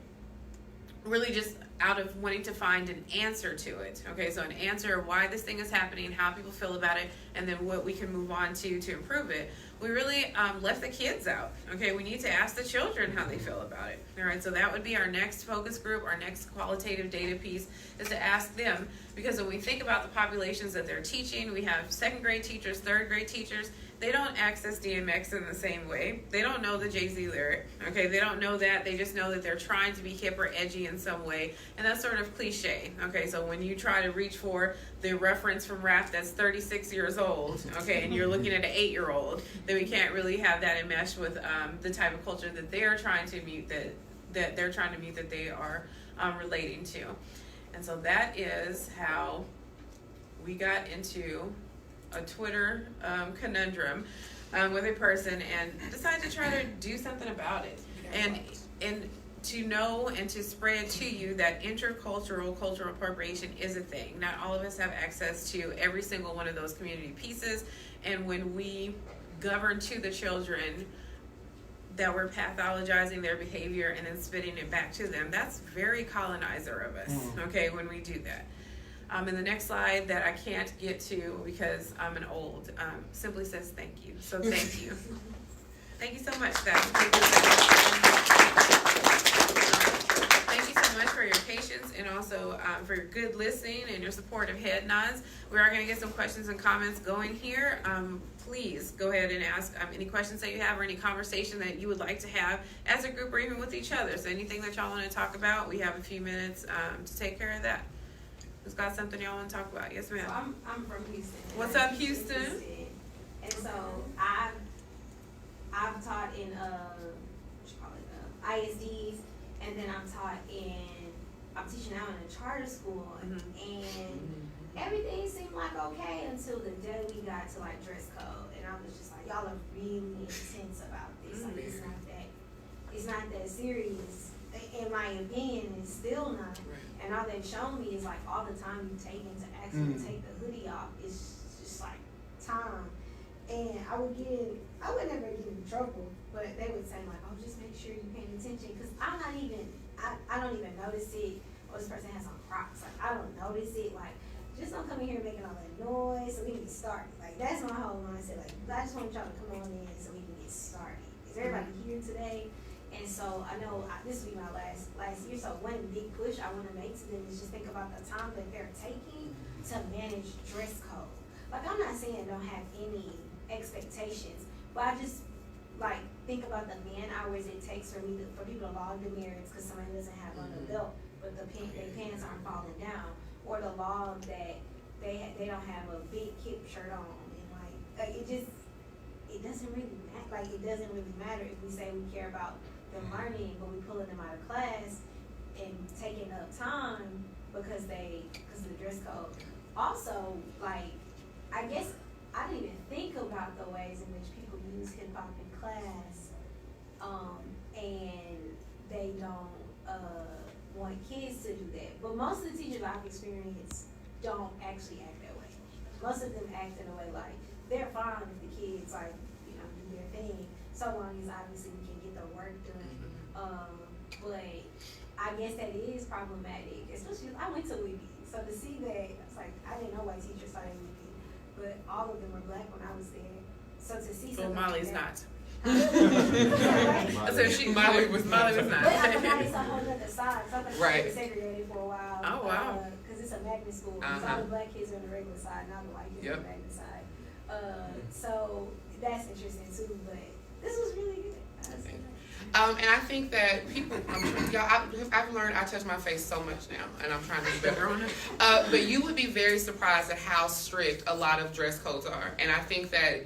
really just out of wanting to find an answer to it. Okay, so an answer of why this thing is happening, how people feel about it, and then what we can move on to improve it. We really left the kids out. Okay, we need to ask the children how they feel about it. All right, so that would be our next focus group, our next qualitative data piece, is to ask them, because when we think about the populations that they're teaching, we have second grade teachers, third grade teachers. They don't access DMX in the same way. They don't know the Jay-Z lyric, okay? They don't know that. They just know that they're trying to be hip or edgy in some way, and that's sort of cliche, okay? So when you try to reach for the reference from rap that's 36 years old, okay, and you're looking at an 8-year-old, then we can't really have that enmeshed with the type of culture that they're trying to mute, that they're trying to mute, that they are relating to. And so that is how we got into a Twitter conundrum with a person and decided to try to do something about it, and to know and to spread to you that intercultural cultural appropriation is a thing. Not all of us have access to every single one of those community pieces, and when we govern to the children that we're pathologizing their behavior and then spitting it back to them, that's very colonizer of us, okay, when we do that. And the next slide that I can't get to because I'm an old, simply says thank you. So thank you. Thank you so much, guys. Thank you so much for your patience and also for your good listening and your supportive head nods. We are going to get some questions and comments going here. Please go ahead and ask any questions that you have or any conversation that you would like to have as a group or even with each other. So anything that y'all want to talk about, we have a few minutes to take care of that. Who's got something y'all want to talk about? Yes, ma'am. So I'm from Houston. What's up, Houston? And so I've taught in ISDs, and then I'm teaching now in a charter school, and everything seemed like okay until the day we got to like dress code, and I was just like, y'all are really intense about this. Like it's not that serious. In my opinion, it's still not. And all they've shown me is like all the time you've taken to actually take the hoodie off. It's just like time. And I would never get in trouble, but they would say like, oh, just make sure you're paying attention. Cause I don't even notice it. Or this person has on Crocs. Like I don't notice it. Like just don't come in here making all that noise so we can get started. Like that's my whole mindset. Like I just want y'all to come on in so we can get started. Is everybody here today? And so I know this will be my last year. So one big push I want to make to them is just think about the time that they're taking to manage dress code. Like I'm not saying don't have any expectations, but I just like think about the man hours it takes for people to log the merits because somebody doesn't have on the belt, but their pants aren't falling down, or the log that they don't have a big hip shirt on, and like it doesn't really matter. Like it doesn't really matter if we say we care about them learning, but we pulling them out of class and taking up time because of the dress code. Also, like, I guess I didn't even think about the ways in which people use hip hop in class, and they don't want kids to do that. But most of the teachers I've experienced don't actually act that way. Most of them act in a way like they're fine if the kids like do their thing, so long as obviously we can get their work done. But I guess that is problematic, especially I went to Whitby, so to see that, it's like I didn't know white teachers started Whitby, but all of them were black when I was there. So to see Well, something Molly's like not. that. I said Molly was not. But now it's a whole other side. Something Right. was segregated for a while. Oh, wow. Because it's a magnet school. Uh-huh. So all the black kids are on the regular side, not the white kids Yep. on the magnet side. So that's interesting too. But this was really good. And I think that people, I've learned, I touch my face so much now, and I'm trying to be better on it. But you would be very surprised at how strict a lot of dress codes are. And I think that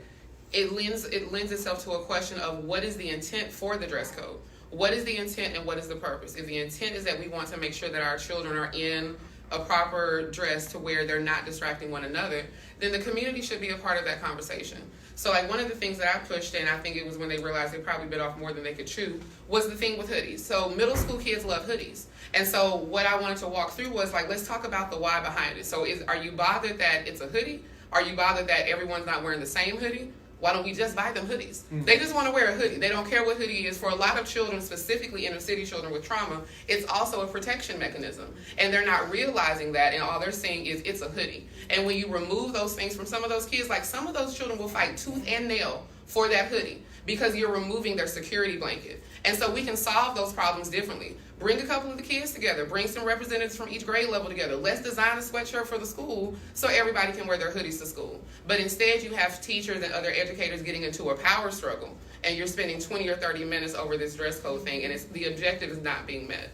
it lends itself to a question of what is the intent for the dress code? What is the intent and what is the purpose? If the intent is that we want to make sure that our children are in a proper dress to where they're not distracting one another, then the community should be a part of that conversation. So like one of the things that I pushed, and I think it was when they realized they probably bit off more than they could chew, was the thing with hoodies. So middle school kids love hoodies. And so what I wanted to walk through was like, let's talk about the why behind it. So are you bothered that it's a hoodie? Are you bothered that everyone's not wearing the same hoodie? Why don't we just buy them hoodies? Mm-hmm. They just want to wear a hoodie. They don't care what hoodie is. For a lot of children, specifically inner city children with trauma, it's also a protection mechanism. And they're not realizing that, and all they're saying is it's a hoodie. And when you remove those things from some of those kids, like some of those children will fight tooth and nail for that hoodie because you're removing their security blanket. And so we can solve those problems differently. Bring a couple of the kids together. Bring some representatives from each grade level together. Let's design a sweatshirt for the school so everybody can wear their hoodies to school. But instead, you have teachers and other educators getting into a power struggle, and you're spending 20 or 30 minutes over this dress code thing, and the objective is not being met.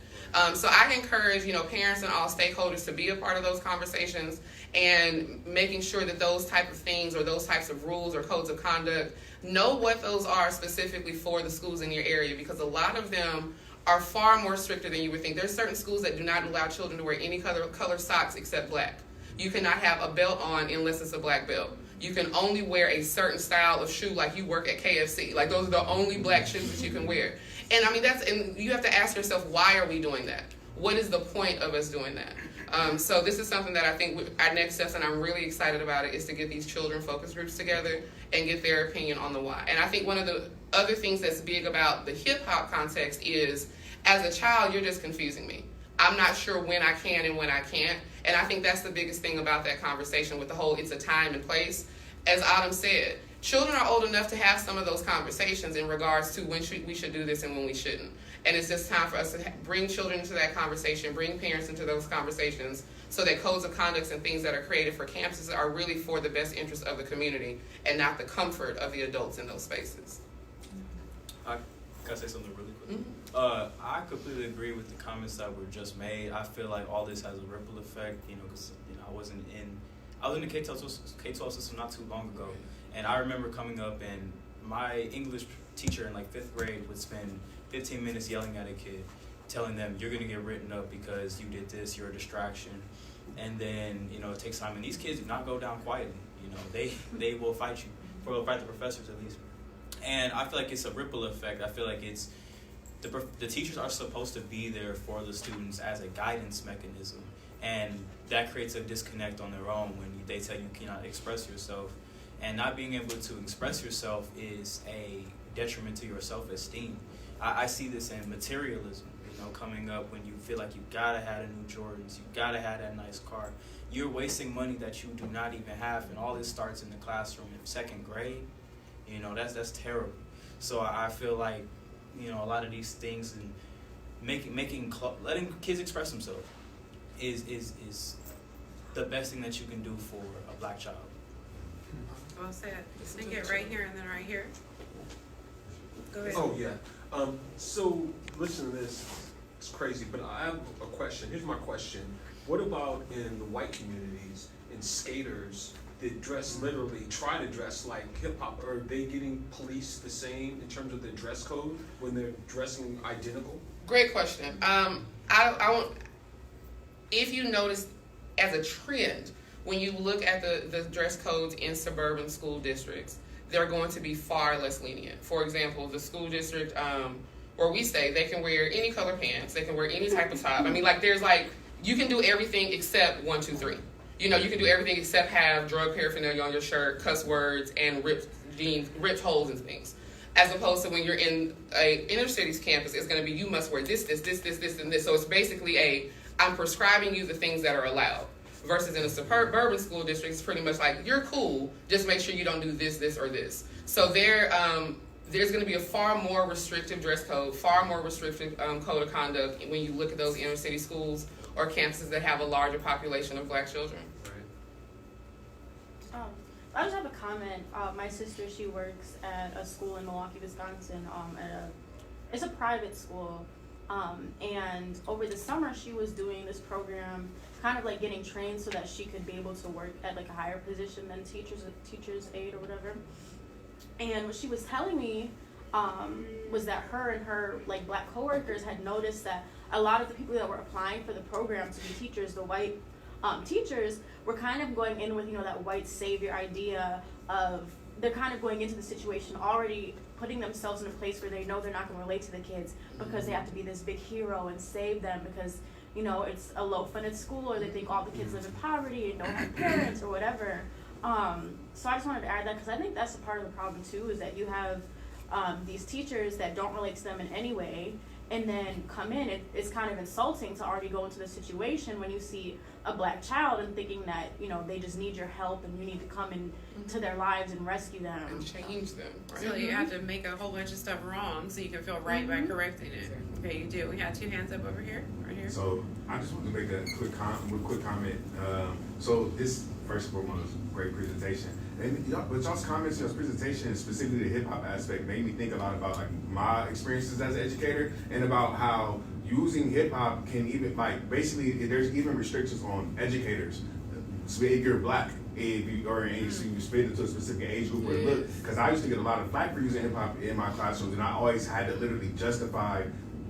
So I encourage, parents and all stakeholders to be a part of those conversations and making sure that those type of things or those types of rules or codes of conduct, know what those are specifically for the schools in your area, because a lot of them are far more stricter than you would think. There's certain schools that do not allow children to wear any color socks except black. You cannot have a belt on unless it's a black belt. You can only wear a certain style of shoe, like you work at KFC. Like those are the only black shoes that you can wear. And I mean, and you have to ask yourself, why are we doing that? What is the point of us doing that? So this is something that I think our next steps, and I'm really excited about it, is to get these children focus groups together and get their opinion on the why. And I think one of the other things that's big about the hip hop context is, as a child, you're just confusing me. I'm not sure when I can and when I can't. And I think that's the biggest thing about that conversation with the whole it's a time and place. As Autumn said, children are old enough to have some of those conversations in regards to when we should do this and when we shouldn't. And it's just time for us to bring children into that conversation, bring parents into those conversations, so that codes of conduct and things that are created for campuses are really for the best interest of the community and not the comfort of the adults in those spaces. Can I say something really quick? Mm-hmm. I completely agree with the comments that were just made. I feel like all this has a ripple effect, because I was in the K-12 system not too long ago, and I remember coming up and my English teacher in like 5th grade would spend 15 minutes yelling at a kid, telling them, you're going to get written up because you did this, you're a distraction. And then, it takes time. And these kids do not go down quietly. They will fight you, or they'll fight the professors at least. And I feel like it's a ripple effect. I feel like it's, the teachers are supposed to be there for the students as a guidance mechanism. And that creates a disconnect on their own when they tell you cannot express yourself. And not being able to express yourself is a detriment to your self-esteem. I see this in materialism, coming up when you feel like you gotta have the new Jordans, you gotta have that nice car. You're wasting money that you do not even have, and all this starts in the classroom in 2nd grade. That's terrible. So I feel like, a lot of these things and letting kids express themselves is the best thing that you can do for a black child. Well said. I get right here and then right here. Go ahead. Oh, yeah. So listen to this. It's crazy, but I have a question. Here's my question. What about in the white communities, in skaters that try to dress like hip hop? Are they getting policed the same in terms of the dress code when they're dressing identical? Great question. If you notice as a trend, when you look at the dress codes in suburban school districts, they're going to be far less lenient. For example, the school district where we stay, they can wear any color pants, they can wear any type of top. I mean, you can do everything except 1, 2, 3. You can do everything except have drug paraphernalia on your shirt, cuss words, and ripped jeans, ripped holes and things. As opposed to when you're in a inner city's campus, it's going to be you must wear this, and this. So it's basically I'm prescribing you the things that are allowed. Versus in a suburban school district, it's pretty much like, you're cool, just make sure you don't do this, or this. So there's going to be a far more restrictive dress code, far more restrictive code of conduct when you look at those inner city schools or campuses that have a larger population of black children. I just have a comment. My sister, she works at a school in Milwaukee, Wisconsin. It's a private school, and over the summer she was doing this program, kind of like getting trained so that she could be able to work at like a higher position than teacher's aide or whatever. And what she was telling me was that her and her like black coworkers had noticed that a lot of the people that were applying for the program to be teachers, the white teachers, were kind of going in with, you know, that white savior idea of, they're kind of going into the situation already putting themselves in a place where they know they're not going to relate to the kids because they have to be this big hero and save them because, you know, it's a low-funded school, or they think all the kids live in poverty and don't have parents or whatever. So I just wanted to add that because I think that's a part of the problem too, is that you have these teachers that don't relate to them in any way, and then come in, it's kind of insulting to already go into the situation when you see a black child and thinking that, you know, they just need your help and you need to come into their lives and rescue them. And change them, right? So you have to make a whole bunch of stuff wrong so you can feel right by correcting it. Okay, you do. We had 2 hands up over here, right here. So I just want to make a quick comment. So this, first and foremost, great presentation. And but y'all's comments, y'all's presentation, specifically the hip hop aspect, made me think a lot about like my experiences as an educator and about how using hip hop can even like basically there's even restrictions on educators. So if you're black, if you or you fit into a specific age group or look, because I used to get a lot of flack for using hip hop in my classrooms, and I always had to literally justify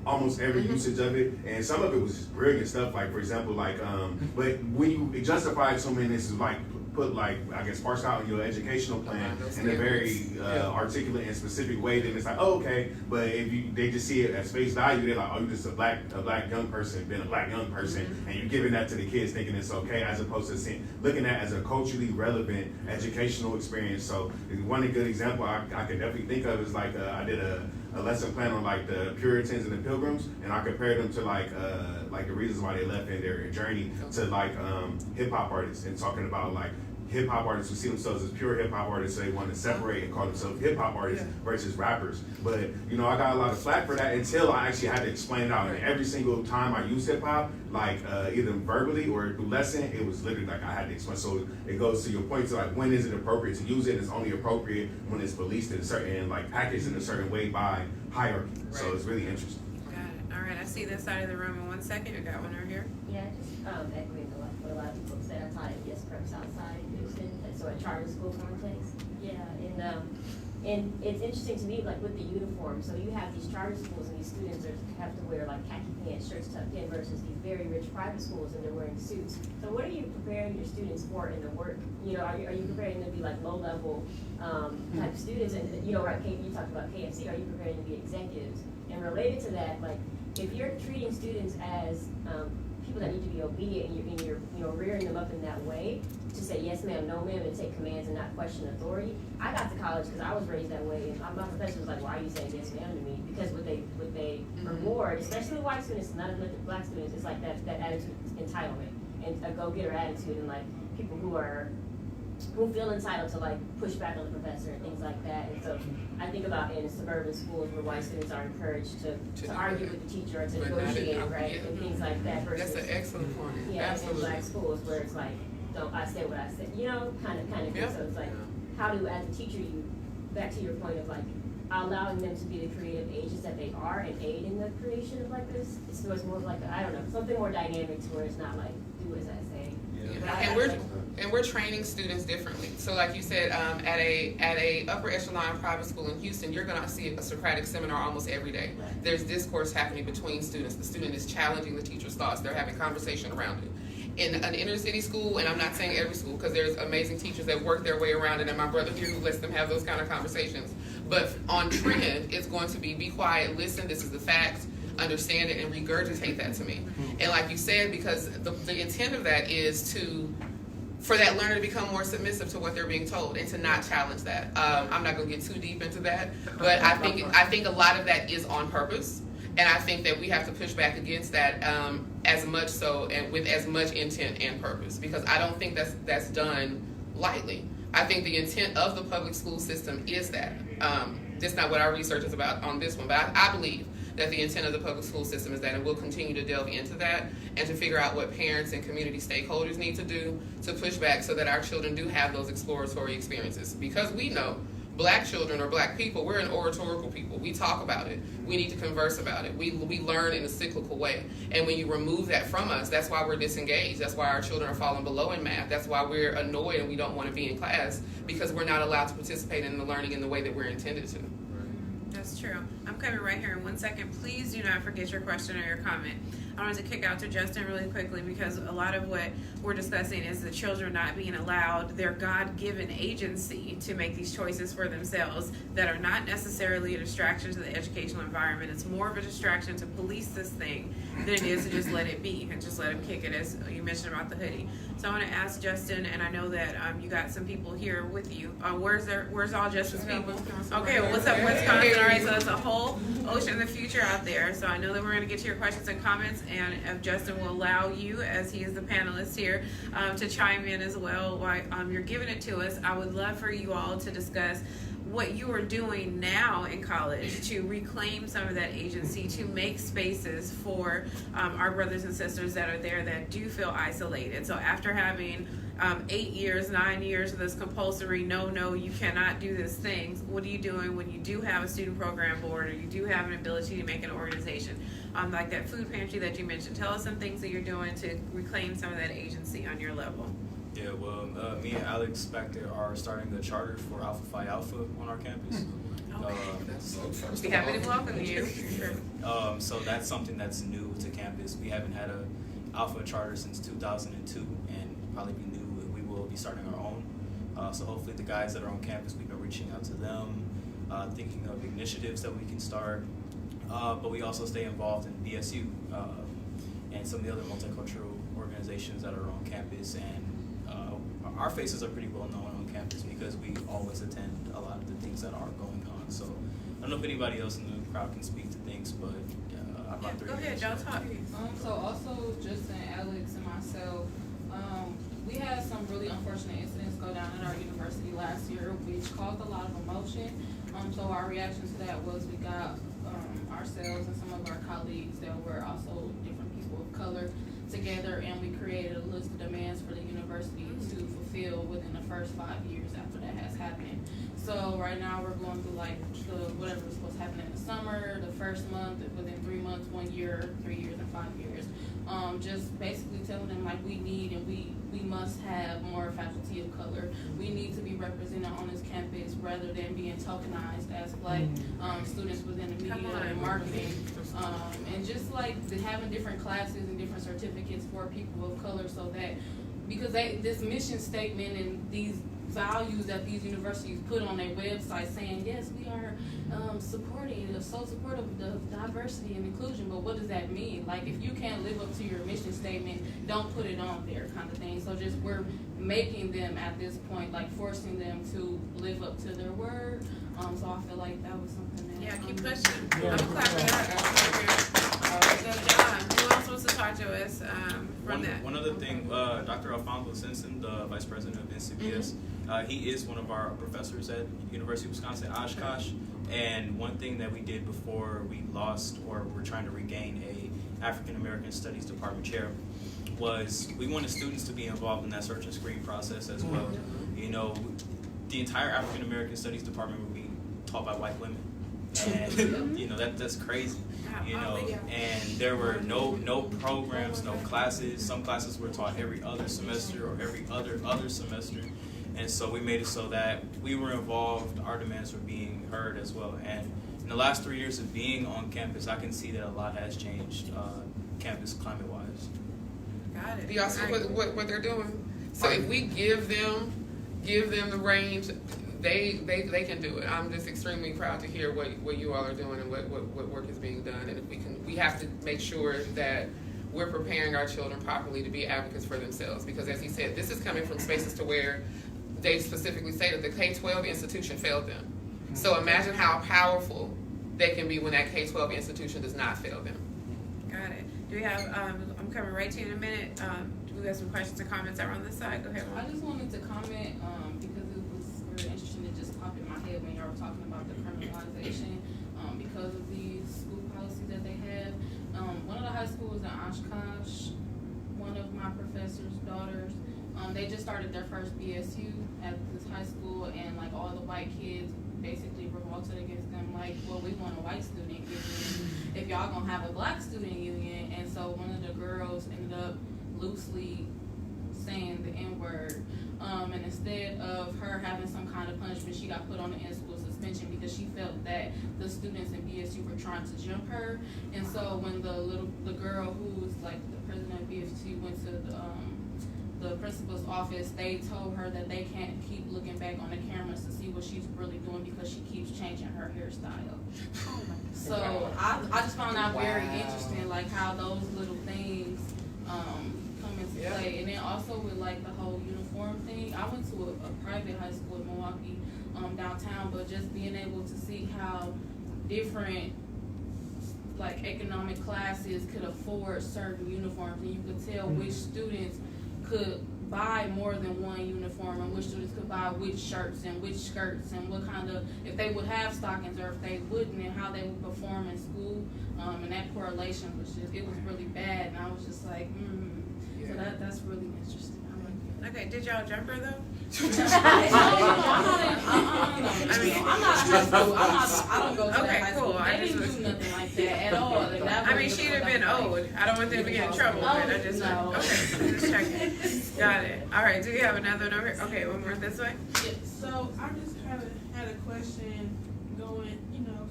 almost every usage of it, and some of it was just brilliant stuff. Like for example, like but when you justify it so many, this is like put like I guess parsed out in your educational plan in a very articulate and specific way, then it's like, oh, okay. But if they just see it at face value, they're like, oh, you're just a black young person, being a black young person, and you're giving that to the kids thinking it's okay, as opposed to looking at it as a culturally relevant educational experience. So one good example I can definitely think of is like I did a lesson plan on like the Puritans and the Pilgrims, and I compared them to like the reasons why they left in their journey to like hip hop artists, and talking about like hip hop artists who see themselves as pure hip hop artists, so they want to separate and call themselves hip hop artists versus rappers. But you know, I got a lot of flack for that until I actually had to explain it out. And every single time I used hip hop, like either verbally or through lesson, it was literally like I had to explain. So it goes to your point to like, when is it appropriate to use it? It's only appropriate when it's policed in a certain, like packaged in a certain way by hierarchy. Right. So it's really interesting. Got it. All right, I see this side of the room in 1 second. We got one over here. Yeah, just echoing what a lot of people said. I taught at NCBS Presentation outside in Houston, so a charter school context. Yeah, and it's interesting to me, like with the uniform. So you have these charter schools, and these students have to wear like khaki pants, shirts tucked in, versus these very rich private schools, and they're wearing suits. So what are you preparing your students for in the work? You know, are you preparing them to be like low level type students? And you know, right? You talked about KFC. Are you preparing them to be executives? And related to that, like if you're treating students as people that need to be obedient, and you're you know rearing them up in that way to say yes ma'am, no ma'am, and take commands and not question authority. I got to college because I was raised that way, and my professor was like, "Why are you saying yes ma'am to me?" Because what they reward, especially with white students, not as much as black students, is like that attitude, entitlement, and a go-getter attitude, and like people who feel entitled to like push back on the professor and things like that. And so I think about in suburban schools where white students are encouraged to argue with the teacher or to negotiate, right, and things like that. Versus, that's an excellent point. Yeah, in black schools where it's like, don't I say what I said, you know, kind of thing. So it's like, how do as a teacher you, back to your point of like allowing them to be the creative agents that they are and aid in the creation of like this. So it's more of like I don't know, something more dynamic to where it's not like do as I say. And we're training students differently. So like you said, at a upper echelon private school in Houston, you're gonna see a Socratic seminar almost every day. Right. There's discourse happening between students. The student is challenging the teacher's thoughts. They're having conversation around it. In an inner city school, and I'm not saying every school, because there's amazing teachers that work their way around it, and my brother here who lets them have those kind of conversations. But on trend, it's going to be quiet, listen, this is the facts, understand it, and regurgitate that to me. And like you said, because the intent of that is for that learner to become more submissive to what they're being told and to not challenge that. I'm not going to get too deep into that, but I think a lot of that is on purpose, and I think that we have to push back against that as much so and with as much intent and purpose, because I don't think that's done lightly. I think the intent of the public school system is that. That's not what our research is about on this one, but I believe that the intent of the public school system is that, and we'll continue to delve into that and to figure out what parents and community stakeholders need to do to push back so that our children do have those exploratory experiences. Because we know Black children or Black people, we're an oratorical people. We talk about it. We need to converse about it. We learn in a cyclical way. And when you remove that from us, that's why we're disengaged. That's why our children are falling below in math. That's why we're annoyed and we don't want to be in class, because we're not allowed to participate in the learning in the way that we're intended to. That's true. I'm coming right here in 1 second. Please do not forget your question or your comment. I wanted to kick out to Justin really quickly, because a lot of what we're discussing is the children not being allowed their God-given agency to make these choices for themselves that are not necessarily a distraction to the educational environment. It's more of a distraction to police this thing than it is to just let it be and just let them kick it, as you mentioned about the hoodie. So I want to ask Justin, and I know that you got some people here with you. Where's all Justin's people? Okay, well, what's up, Wisconsin? All right, so there's a whole ocean of the future out there. So I know that we're going to get to your questions and comments, and if Justin will allow you, as he is the panelist here, to chime in as well while you're giving it to us. I would love for you all to discuss what you are doing now in college to reclaim some of that agency, to make spaces for our brothers and sisters that are there that do feel isolated. So after having 8 years, 9 years of this compulsory, no, you cannot do this thing, what are you doing when you do have a student program board, or you do have an ability to make an organization? Like that food pantry that you mentioned. Tell us some things that you're doing to reclaim some of that agency on your level. Yeah, well, me and Alex back there are starting a charter for Alpha Phi Alpha on our campus. Be happy to welcome you. So that's something that's new to campus. We haven't had a Alpha charter since 2002, and probably we will be starting our own. So hopefully the guys that are on campus, we've been reaching out to them, thinking of initiatives that we can start. But we also stay involved in BSU and some of the other multicultural organizations that are on campus, and our faces are pretty well known on campus because we always attend a lot of the things that are going on. So I don't know if anybody else in the crowd can speak to things, but I'm not Go ahead, y'all talk. So also Justin, Alex, and myself, we had some really unfortunate incidents go down at our university last year, which caused a lot of emotion. So our reaction to that was we got ourselves and some of our colleagues that were also different people of color together, and we created a list of demands for the university to fulfill within the first 5 years after that has happened. So right now we're going through like whatever was supposed to happen in the summer, the first month, within 3 months, 1 year, 3 years, and 5 years. Just basically telling them like we need and we must have more faculty of color. We need to be represented on this campus rather than being tokenized as Black students within the media and marketing. And just like having different classes and different certificates for people of color, so that because this mission statement and these values that these universities put on their website saying, yes, we are so supportive of diversity and inclusion, but what does that mean? Like, if you can't live up to your mission statement, don't put it on there, kind of thing. So just we're making them at this point, like forcing them to live up to their word. So I feel like that was something that keep pushing. I'm clap for that. So John, who else wants to talk to us from that? One other thing, Dr. Alfonso Simpson, the vice president of NCBS, he is one of our professors at University of Wisconsin, Oshkosh. And one thing that we did before we lost, or we're trying to regain, a African American Studies department chair, was we wanted students to be involved in that search and screen process as well. You know, the entire African American Studies department would be taught by white women, and you know that's crazy. You know, and there were no programs, no classes. Some classes were taught every other semester or every other semester. And so we made it so that we were involved, our demands were being heard as well. And in the last 3 years of being on campus, I can see that a lot has changed campus climate-wise. Got it. Do y'all see what they're doing? So if we give them the range, they can do it. I'm just extremely proud to hear what you all are doing and what work is being done. And if we have to make sure that we're preparing our children properly to be advocates for themselves. Because as he said, this is coming from spaces to where they specifically say that the K-12 institution failed them. So imagine how powerful they can be when that K-12 institution does not fail them. Got it. Do we have, I'm coming right to you in a minute. Do we have some questions or comments over on this side? Go ahead, Mom. I just wanted to comment because it talking about the criminalization because of these school policies that they have. One of the high schools in Oshkosh, one of my professor's daughters, they just started their first BSU at this high school, and like all the white kids basically revolted against them, like, well, we want a white student union if y'all gonna have a black student union. And so one of the girls ended up loosely saying the N-word, and instead of her having some kind of punishment, she got put on an in-school suspension because she felt that the students in BSU were trying to jump her. And so when the girl who was like the president of BSU went to the principal's office, they told her that they can't keep looking back on the cameras to see what she's really doing because she keeps changing her hairstyle. So I just found out very interesting, like how those little things come into play. And then also with like the whole uniform thing, I went to a private high school in Milwaukee, downtown, but just being able to see how different like economic classes could afford certain uniforms, and you could tell which students could buy more than one uniform, and which students could buy which shirts and which skirts, and what kind of, if they would have stockings or if they wouldn't, and how they would perform in school. And that correlation was just, it was really bad, and I was just like, So that's really interesting. Okay, did y'all jump her though? I'm not high school. I don't go to that high cool. school. They didn't do nothing like that at all. Like, that she'd have been old. I don't want them to get in trouble, but I just no. Okay, I'm just checking. Got it. All right, do you have another number? Okay, one more this way. Yeah, so I just kind of had a question going,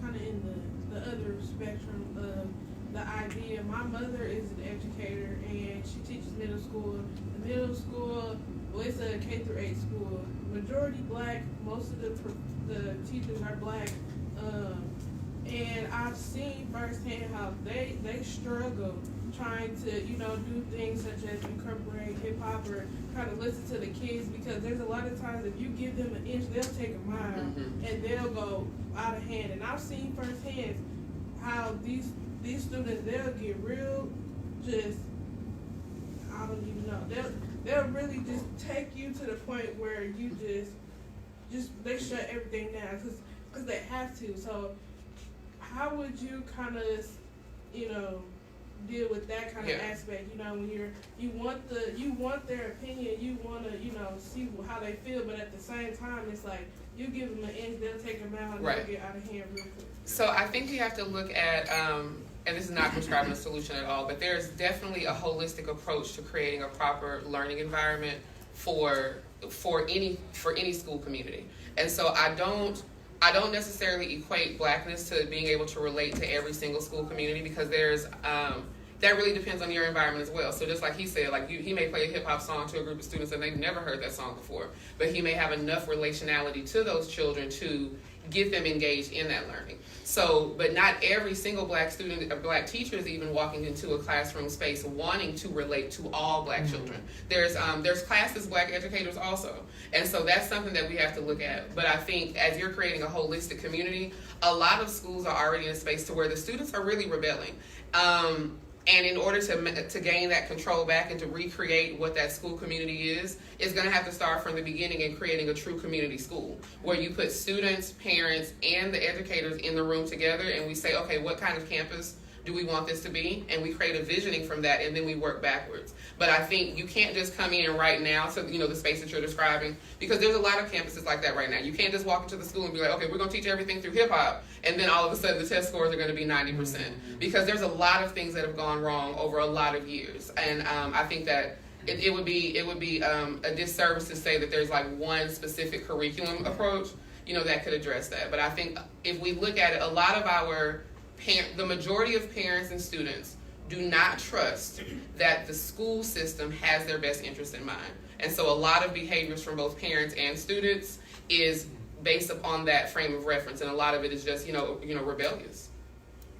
kind of in the other spectrum of the idea. My mother is an educator and she teaches middle school. The middle school, well, it's a K through 8 school. Majority black, most of the teachers are black. And I've seen firsthand how they struggle trying to, do things such as incorporate hip hop or kind of listen to the kids, because there's a lot of times if you give them an inch, they'll take a mile and they'll go out of hand. And I've seen firsthand how these students, they'll get real, just, I don't even know, they'll really just take you to the point where you just they shut everything down because they have to. So how would you kind of, deal with that kind of aspect? When you want their opinion, you want to, see how they feel, but at the same time, it's like you give them an inch, they'll take them out, and they'll get out of hand real quick. So I think you have to look at, and this is not prescribing a solution at all, but there's definitely a holistic approach to creating a proper learning environment for any school community. And so I don't necessarily equate blackness to being able to relate to every single school community, because there's that really depends on your environment as well. So just like he said, like he may play a hip hop song to a group of students and they've never heard that song before, but he may have enough relationality to those children to get them engaged in that learning. So, but not every single black student or black teacher is even walking into a classroom space wanting to relate to all black children. There's classes black educators also. And so that's something that we have to look at. But I think as you're creating a holistic community, a lot of schools are already in a space to where the students are really rebelling. And in order to gain that control back and to recreate what that school community is going to have to start from the beginning in creating a true community school, where you put students, parents, and the educators in the room together, and we say, okay, what kind of campus do we want this to be? And we create a visioning from that, and then we work backwards. But I think you can't just come in right now to the space that you're describing, because there's a lot of campuses like that right now. You can't just walk into the school and be like, okay, we're going to teach everything through hip hop, and then all of a sudden the test scores are going to be 90%, because there's a lot of things that have gone wrong over a lot of years. And I think that it would be a disservice to say that there's like one specific curriculum approach, that could address that. But I think if we look at it, a lot of the majority of parents and students do not trust that the school system has their best interest in mind. And so a lot of behaviors from both parents and students is based upon that frame of reference, and a lot of it is just, rebellious.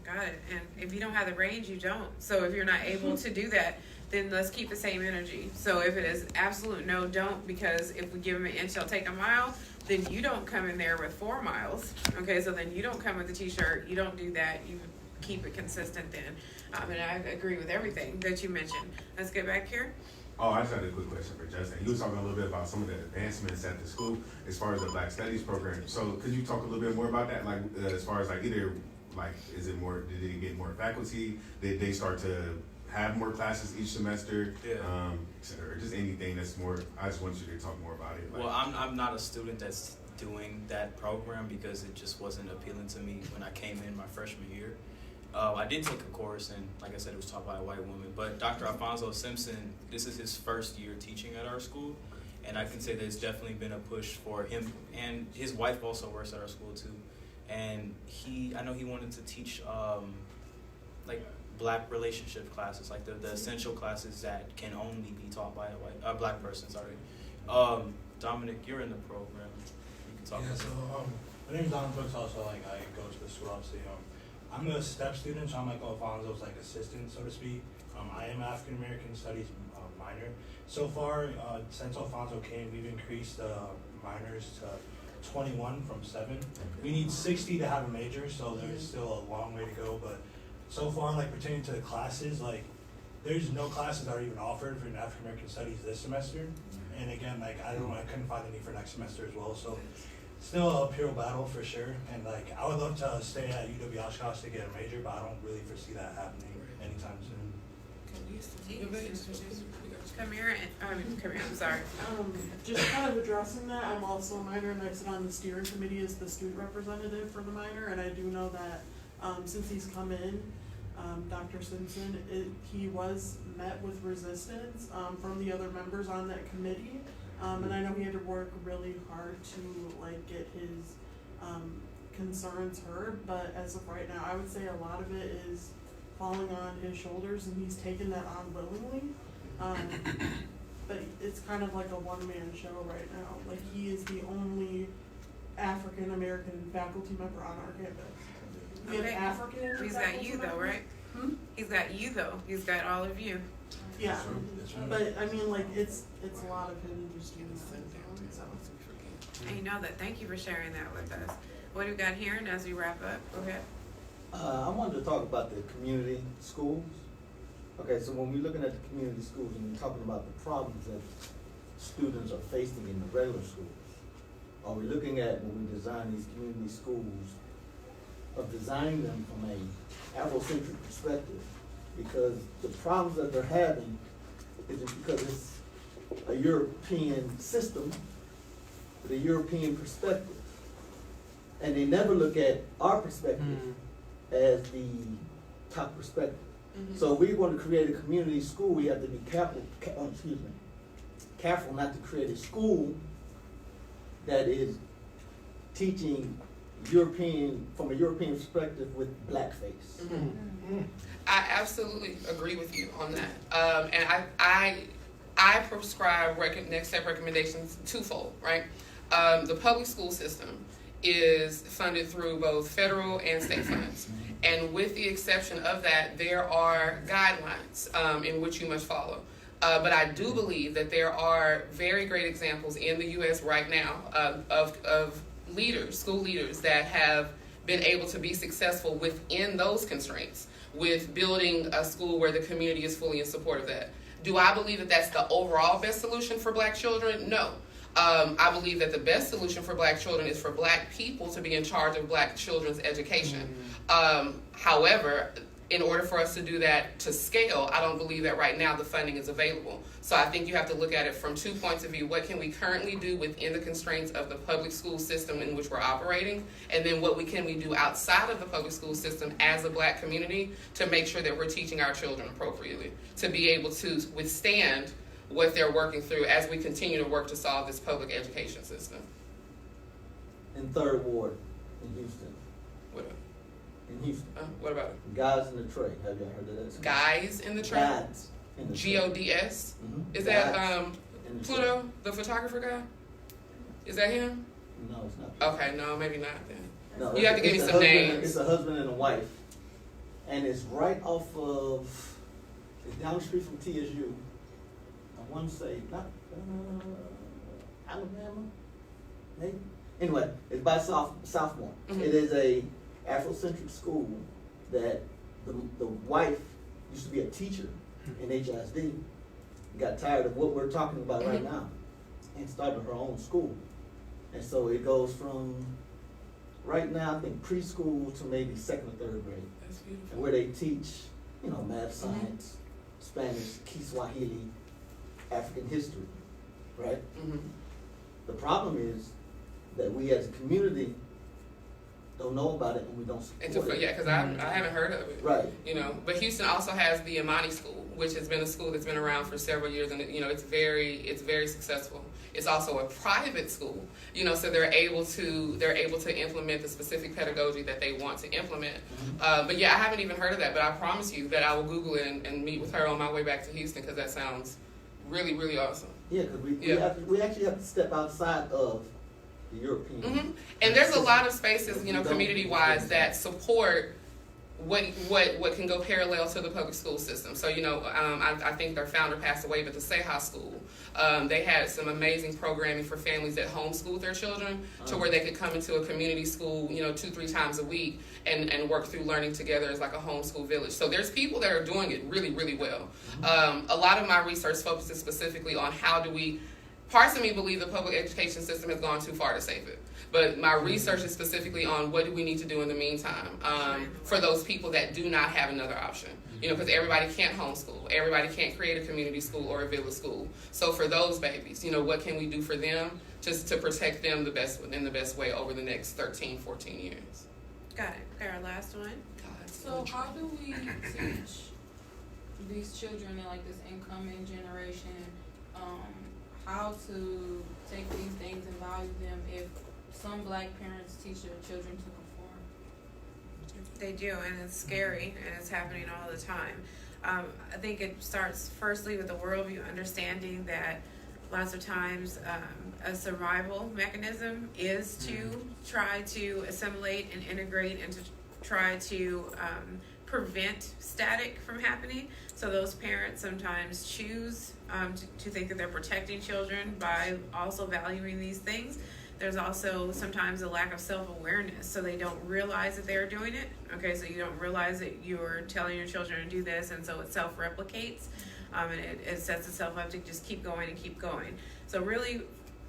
Got it. And if you don't have the range, you don't. So if you're not able to do that, then let's keep the same energy. So if it is absolute no, don't, because if we give them an inch, they'll take a mile, then you don't come in there with 4 miles. Okay, so then you don't come with a t-shirt. You don't do that. You keep it consistent then. And I agree with everything that you mentioned. Let's get back here. Oh, I just had a quick question for Justin. You was talking a little bit about some of the advancements at the school as far as the Black Studies program. So could you talk a little bit more about that? Like, as far as like either, like, is it more, did it get more faculty? Did they start to have more classes each semester? Yeah. Et cetera. Just anything that's more, I just want you to talk more about it. Like, Well, I'm not a student that's doing that program because it just wasn't appealing to me when I came in my freshman year. I did take a course, and like I said, it was taught by a white woman. But Dr. Alfonso Simpson, this is his first year teaching at our school, and I can say there's definitely been a push for him. And his wife also works at our school too. And I know he wanted to teach like Black relationship classes, like the essential classes that can only be taught by a Black person. Sorry, Dominic, you're in the program. You can talk Yeah, about so my name's Don Brooks. Also, like I go to the school. Obviously, I'm a step student, so I'm like Alfonso's like assistant, so to speak. I am African American Studies minor. So far, since Alfonso came, we've increased minors to 21 from 7. We need 60 to have a major, so there's still a long way to go. But so far, like pertaining to the classes, like there's no classes that are even offered for African American Studies this semester. And again, like I couldn't find any for next semester as well. So still a uphill battle for sure. And like I would love to stay at UW Oshkosh to get a major, but I don't really foresee that happening anytime soon. Come here, I'm sorry. Just kind of addressing that, I'm also a minor and I sit on the steering committee as the student representative for the minor, and I do know that since he's come in, Dr. Simpson, he was met with resistance from the other members on that committee, and I know he had to work really hard to like get his concerns heard, but as of right now, I would say a lot of it is falling on his shoulders, and he's taken that on willingly. But it's kind of like a one-man show right now. Like, he is the only African American faculty member on our campus. We have African. He's got you though, right? He's got you though. He's got all of you. Yeah, but I mean, like it's a lot of him just doing that. So. And you know that. Thank you for sharing that with us. What do we got here? And as we wrap up, go ahead. I wanted to talk about the community schools. Okay, so when we're looking at the community schools and we're talking about the problems that students are facing in the regular schools, are we looking at, when we design these community schools, of designing them from a Afrocentric perspective? Because the problems that they're having is because it's a European system with a European perspective. And they never look at our perspective as the top perspective. So if we want to create a community school, we have to be careful not to create a school that is teaching from a European perspective with blackface. I absolutely agree with you on that. And I prescribe next step recommendations twofold, right? The public school system is funded through both federal and state funds. And with the exception of that, there are guidelines in which you must follow. But I do believe that there are very great examples in the U.S. right now of leaders, school leaders, that have been able to be successful within those constraints, with building a school where the community is fully in support of that. Do I believe that that's the overall best solution for Black children? No. I believe that the best solution for Black children is for Black people to be in charge of Black children's education. However, in order for us to do that to scale, I don't believe that right now the funding is available. So I think you have to look at it from 2 points of view. What can we currently do within the constraints of the public school system in which we're operating? And then what can we do outside of the public school system as a Black community to make sure that we're teaching our children appropriately, to be able to withstand what they're working through as we continue to work to solve this public education system. In 3rd Ward in Houston. What? In Houston. What about it? Guys in the Tray. Have y'all heard of that? Guys in the Tray? Guys in the Tray. GODS? Is that Pluto, the photographer guy? Is that him? No, it's not. Okay, no, maybe not then. No, you have to give me some names. It's a husband and a wife. And it's right off of, it's down the street from TSU. I want to say, not Alabama, maybe? Anyway, it's by Sophomore. It is a Afrocentric school that the wife used to be a teacher in HISD. got tired of what we're talking about right now and started her own school. And so it goes from, right now, I think preschool to maybe 2nd or 3rd grade. That's beautiful. And where they teach, you know, math, science, Spanish, Kiswahili, African history, right? Mm-hmm. The problem is that we as a community don't know about it and we don't support it. Yeah, because I haven't heard of it. Right. You know, but Houston also has the Imani School, which has been a school that's been around for several years, and you know, it's very successful. It's also a private school, you know, so they're able to implement the specific pedagogy that they want to implement. But yeah, I haven't even heard of that, but I promise you that I will Google it and meet with her on my way back to Houston, because that sounds really, really awesome. Yeah, because we actually have to step outside of the European. And there's a lot of spaces, you know, community-wise that support what can go parallel to the public school system. So, you know, I think their founder passed away, but the Seha School, they had some amazing programming for families that homeschooled their children to where they could come into a community school, you know, 2-3 times a week and work through learning together as like a homeschool village. So there's people that are doing it really, really well. A lot of my research focuses specifically on how do we, parts of me believe the public education system has gone too far to save it. But my research is specifically on what do we need to do in the meantime for those people that do not have another option. You know, because everybody can't homeschool. Everybody can't create a community school or a village school. So for those babies, you know, what can we do for them just to protect them in the best way over the next 13, 14 years? Got it. Our last one. So how do we teach these children in like this incoming generation how to take these things and value them if some black parents teach their children to conform? They do, and it's scary, and it's happening all the time. I think it starts firstly with the worldview, understanding that lots of times a survival mechanism is to try to assimilate and integrate and to try to prevent static from happening. So those parents sometimes choose to think that they're protecting children by also valuing these things. There's also sometimes a lack of self-awareness, so they don't realize that they're doing it. Okay, so you don't realize that you're telling your children to do this, and so it self-replicates, and it sets itself up to just keep going and keep going. So really,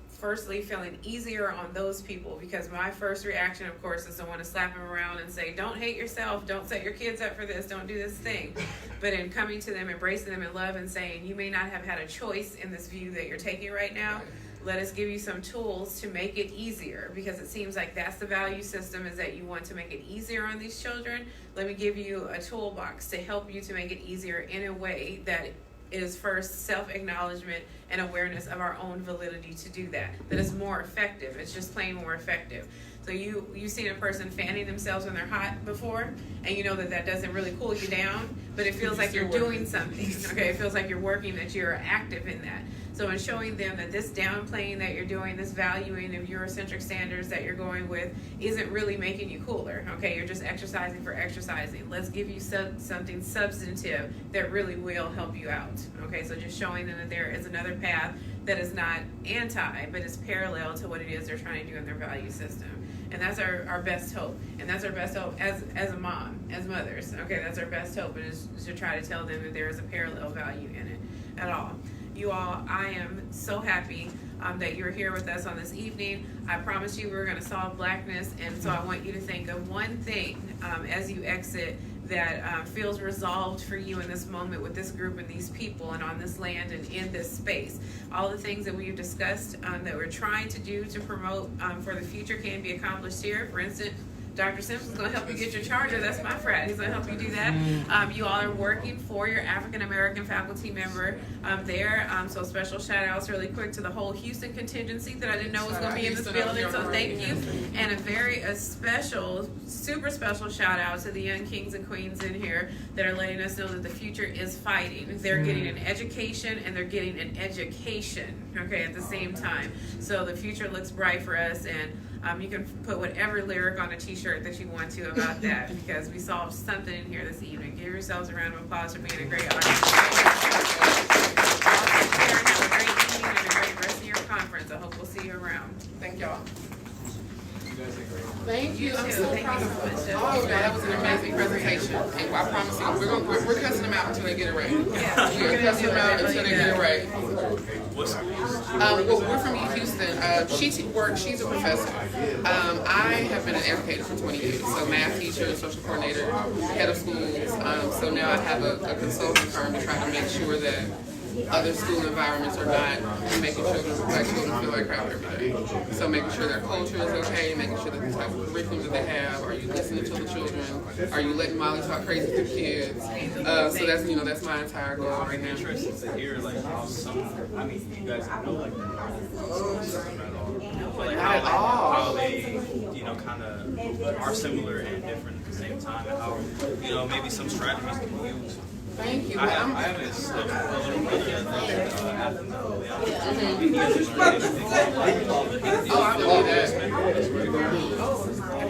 firstly, feeling easier on those people, because my first reaction, of course, is to want to slap them around and say, don't hate yourself, don't set your kids up for this, don't do this thing. But in coming to them, embracing them in love and saying, you may not have had a choice in this view that you're taking right now. Let us give you some tools to make it easier, because it seems like that's the value system, is that you want to make it easier on these children. Let me give you a toolbox to help you to make it easier in a way that is first self-acknowledgement and awareness of our own validity to do that. That is more effective. It's just plain more effective. So you've seen a person fanning themselves when they're hot before, and you know that doesn't really cool you down, but it feels like you're doing something. Okay, it feels like you're working, that you're active in that. So in showing them that this downplaying that you're doing, this valuing of Eurocentric standards that you're going with, isn't really making you cooler. Okay, you're just exercising for exercising. Let's give you something substantive that really will help you out. Okay, so just showing them that there is another path that is not anti, but is parallel to what it is they're trying to do in their value system. And that's our best hope. And that's our best hope as a mom, as mothers. Okay, that's our best hope, is to try to tell them that there is a parallel value in it at all. You all, I am so happy that you're here with us on this evening. I promised you we were going to solve blackness, and so I want you to think of one thing as you exit that feels resolved for you in this moment with this group and these people and on this land and in this space. All the things that we've discussed that we're trying to do to promote for the future can be accomplished here. For instance, Dr. Simpson's going to help you get your charger. That's my frat. He's going to help you do that. You all are working for your African American faculty member there. So special shout outs really quick to the whole Houston contingency that I didn't know was going to be in this building. So thank you. And a special, super special shout out to the young kings and queens in here that are letting us know that the future is fighting. They're getting an education and they're getting an education, okay, at the same time. So the future looks bright for us, and you can put whatever lyric on a t-shirt that you want to about that, because we solved something in here this evening. Give yourselves a round of applause for being a great audience. Have a great evening and a great rest of your conference. I hope we'll see you around. Thank y'all. Thank you. You too. Thank Oh, that was an amazing presentation. And I promise you, we're cussing them out until they get it right. We're cussing them out until they get it right. What schools? Well, we're from East Houston. She's a professor. I have been an educator for 20 years, so math teacher, social coordinator, head of schools. So now I have a consulting firm to try to make sure that other school environments are not making black children feel like crap every day. So making sure their culture is okay, making sure that the type of curriculum that they have, are you listening to the children? Are you letting Molly talk crazy to the kids? So that's my entire goal right now. I'm interested to hear like how you guys know like but like how they kind of are similar and different at the same time, and how maybe some strategies can be used. Thank you. I have a little brother that's athletically. Oh, I believe that.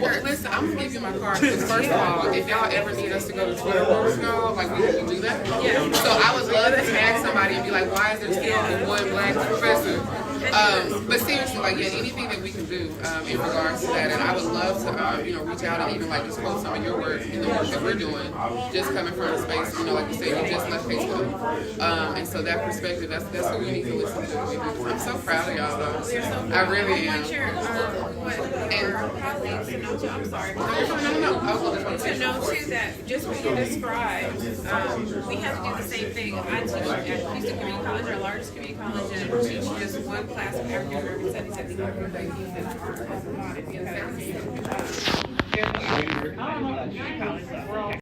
Well, listen, I'm gonna give you my card because first of all, if y'all ever need us to go to Twitter wars, y'all, like we can do that. Yeah. So I would love to tag somebody and be like, why is there still only one black professor? But seriously, like anything that we can do in regards to that, and I would love to reach out and even like just quote some of your work in the work that we're doing, just coming from a space, like you said, you just left Facebook, and so that perspective, that's what we need to listen to. I'm so proud of y'all though. I really am. Colleagues to know too, I'm sorry. No. To know too that just what you described, we have to do the same thing. I teach at Houston Community College, our largest community college, and I teach just one class of African American studies at the University of Houston.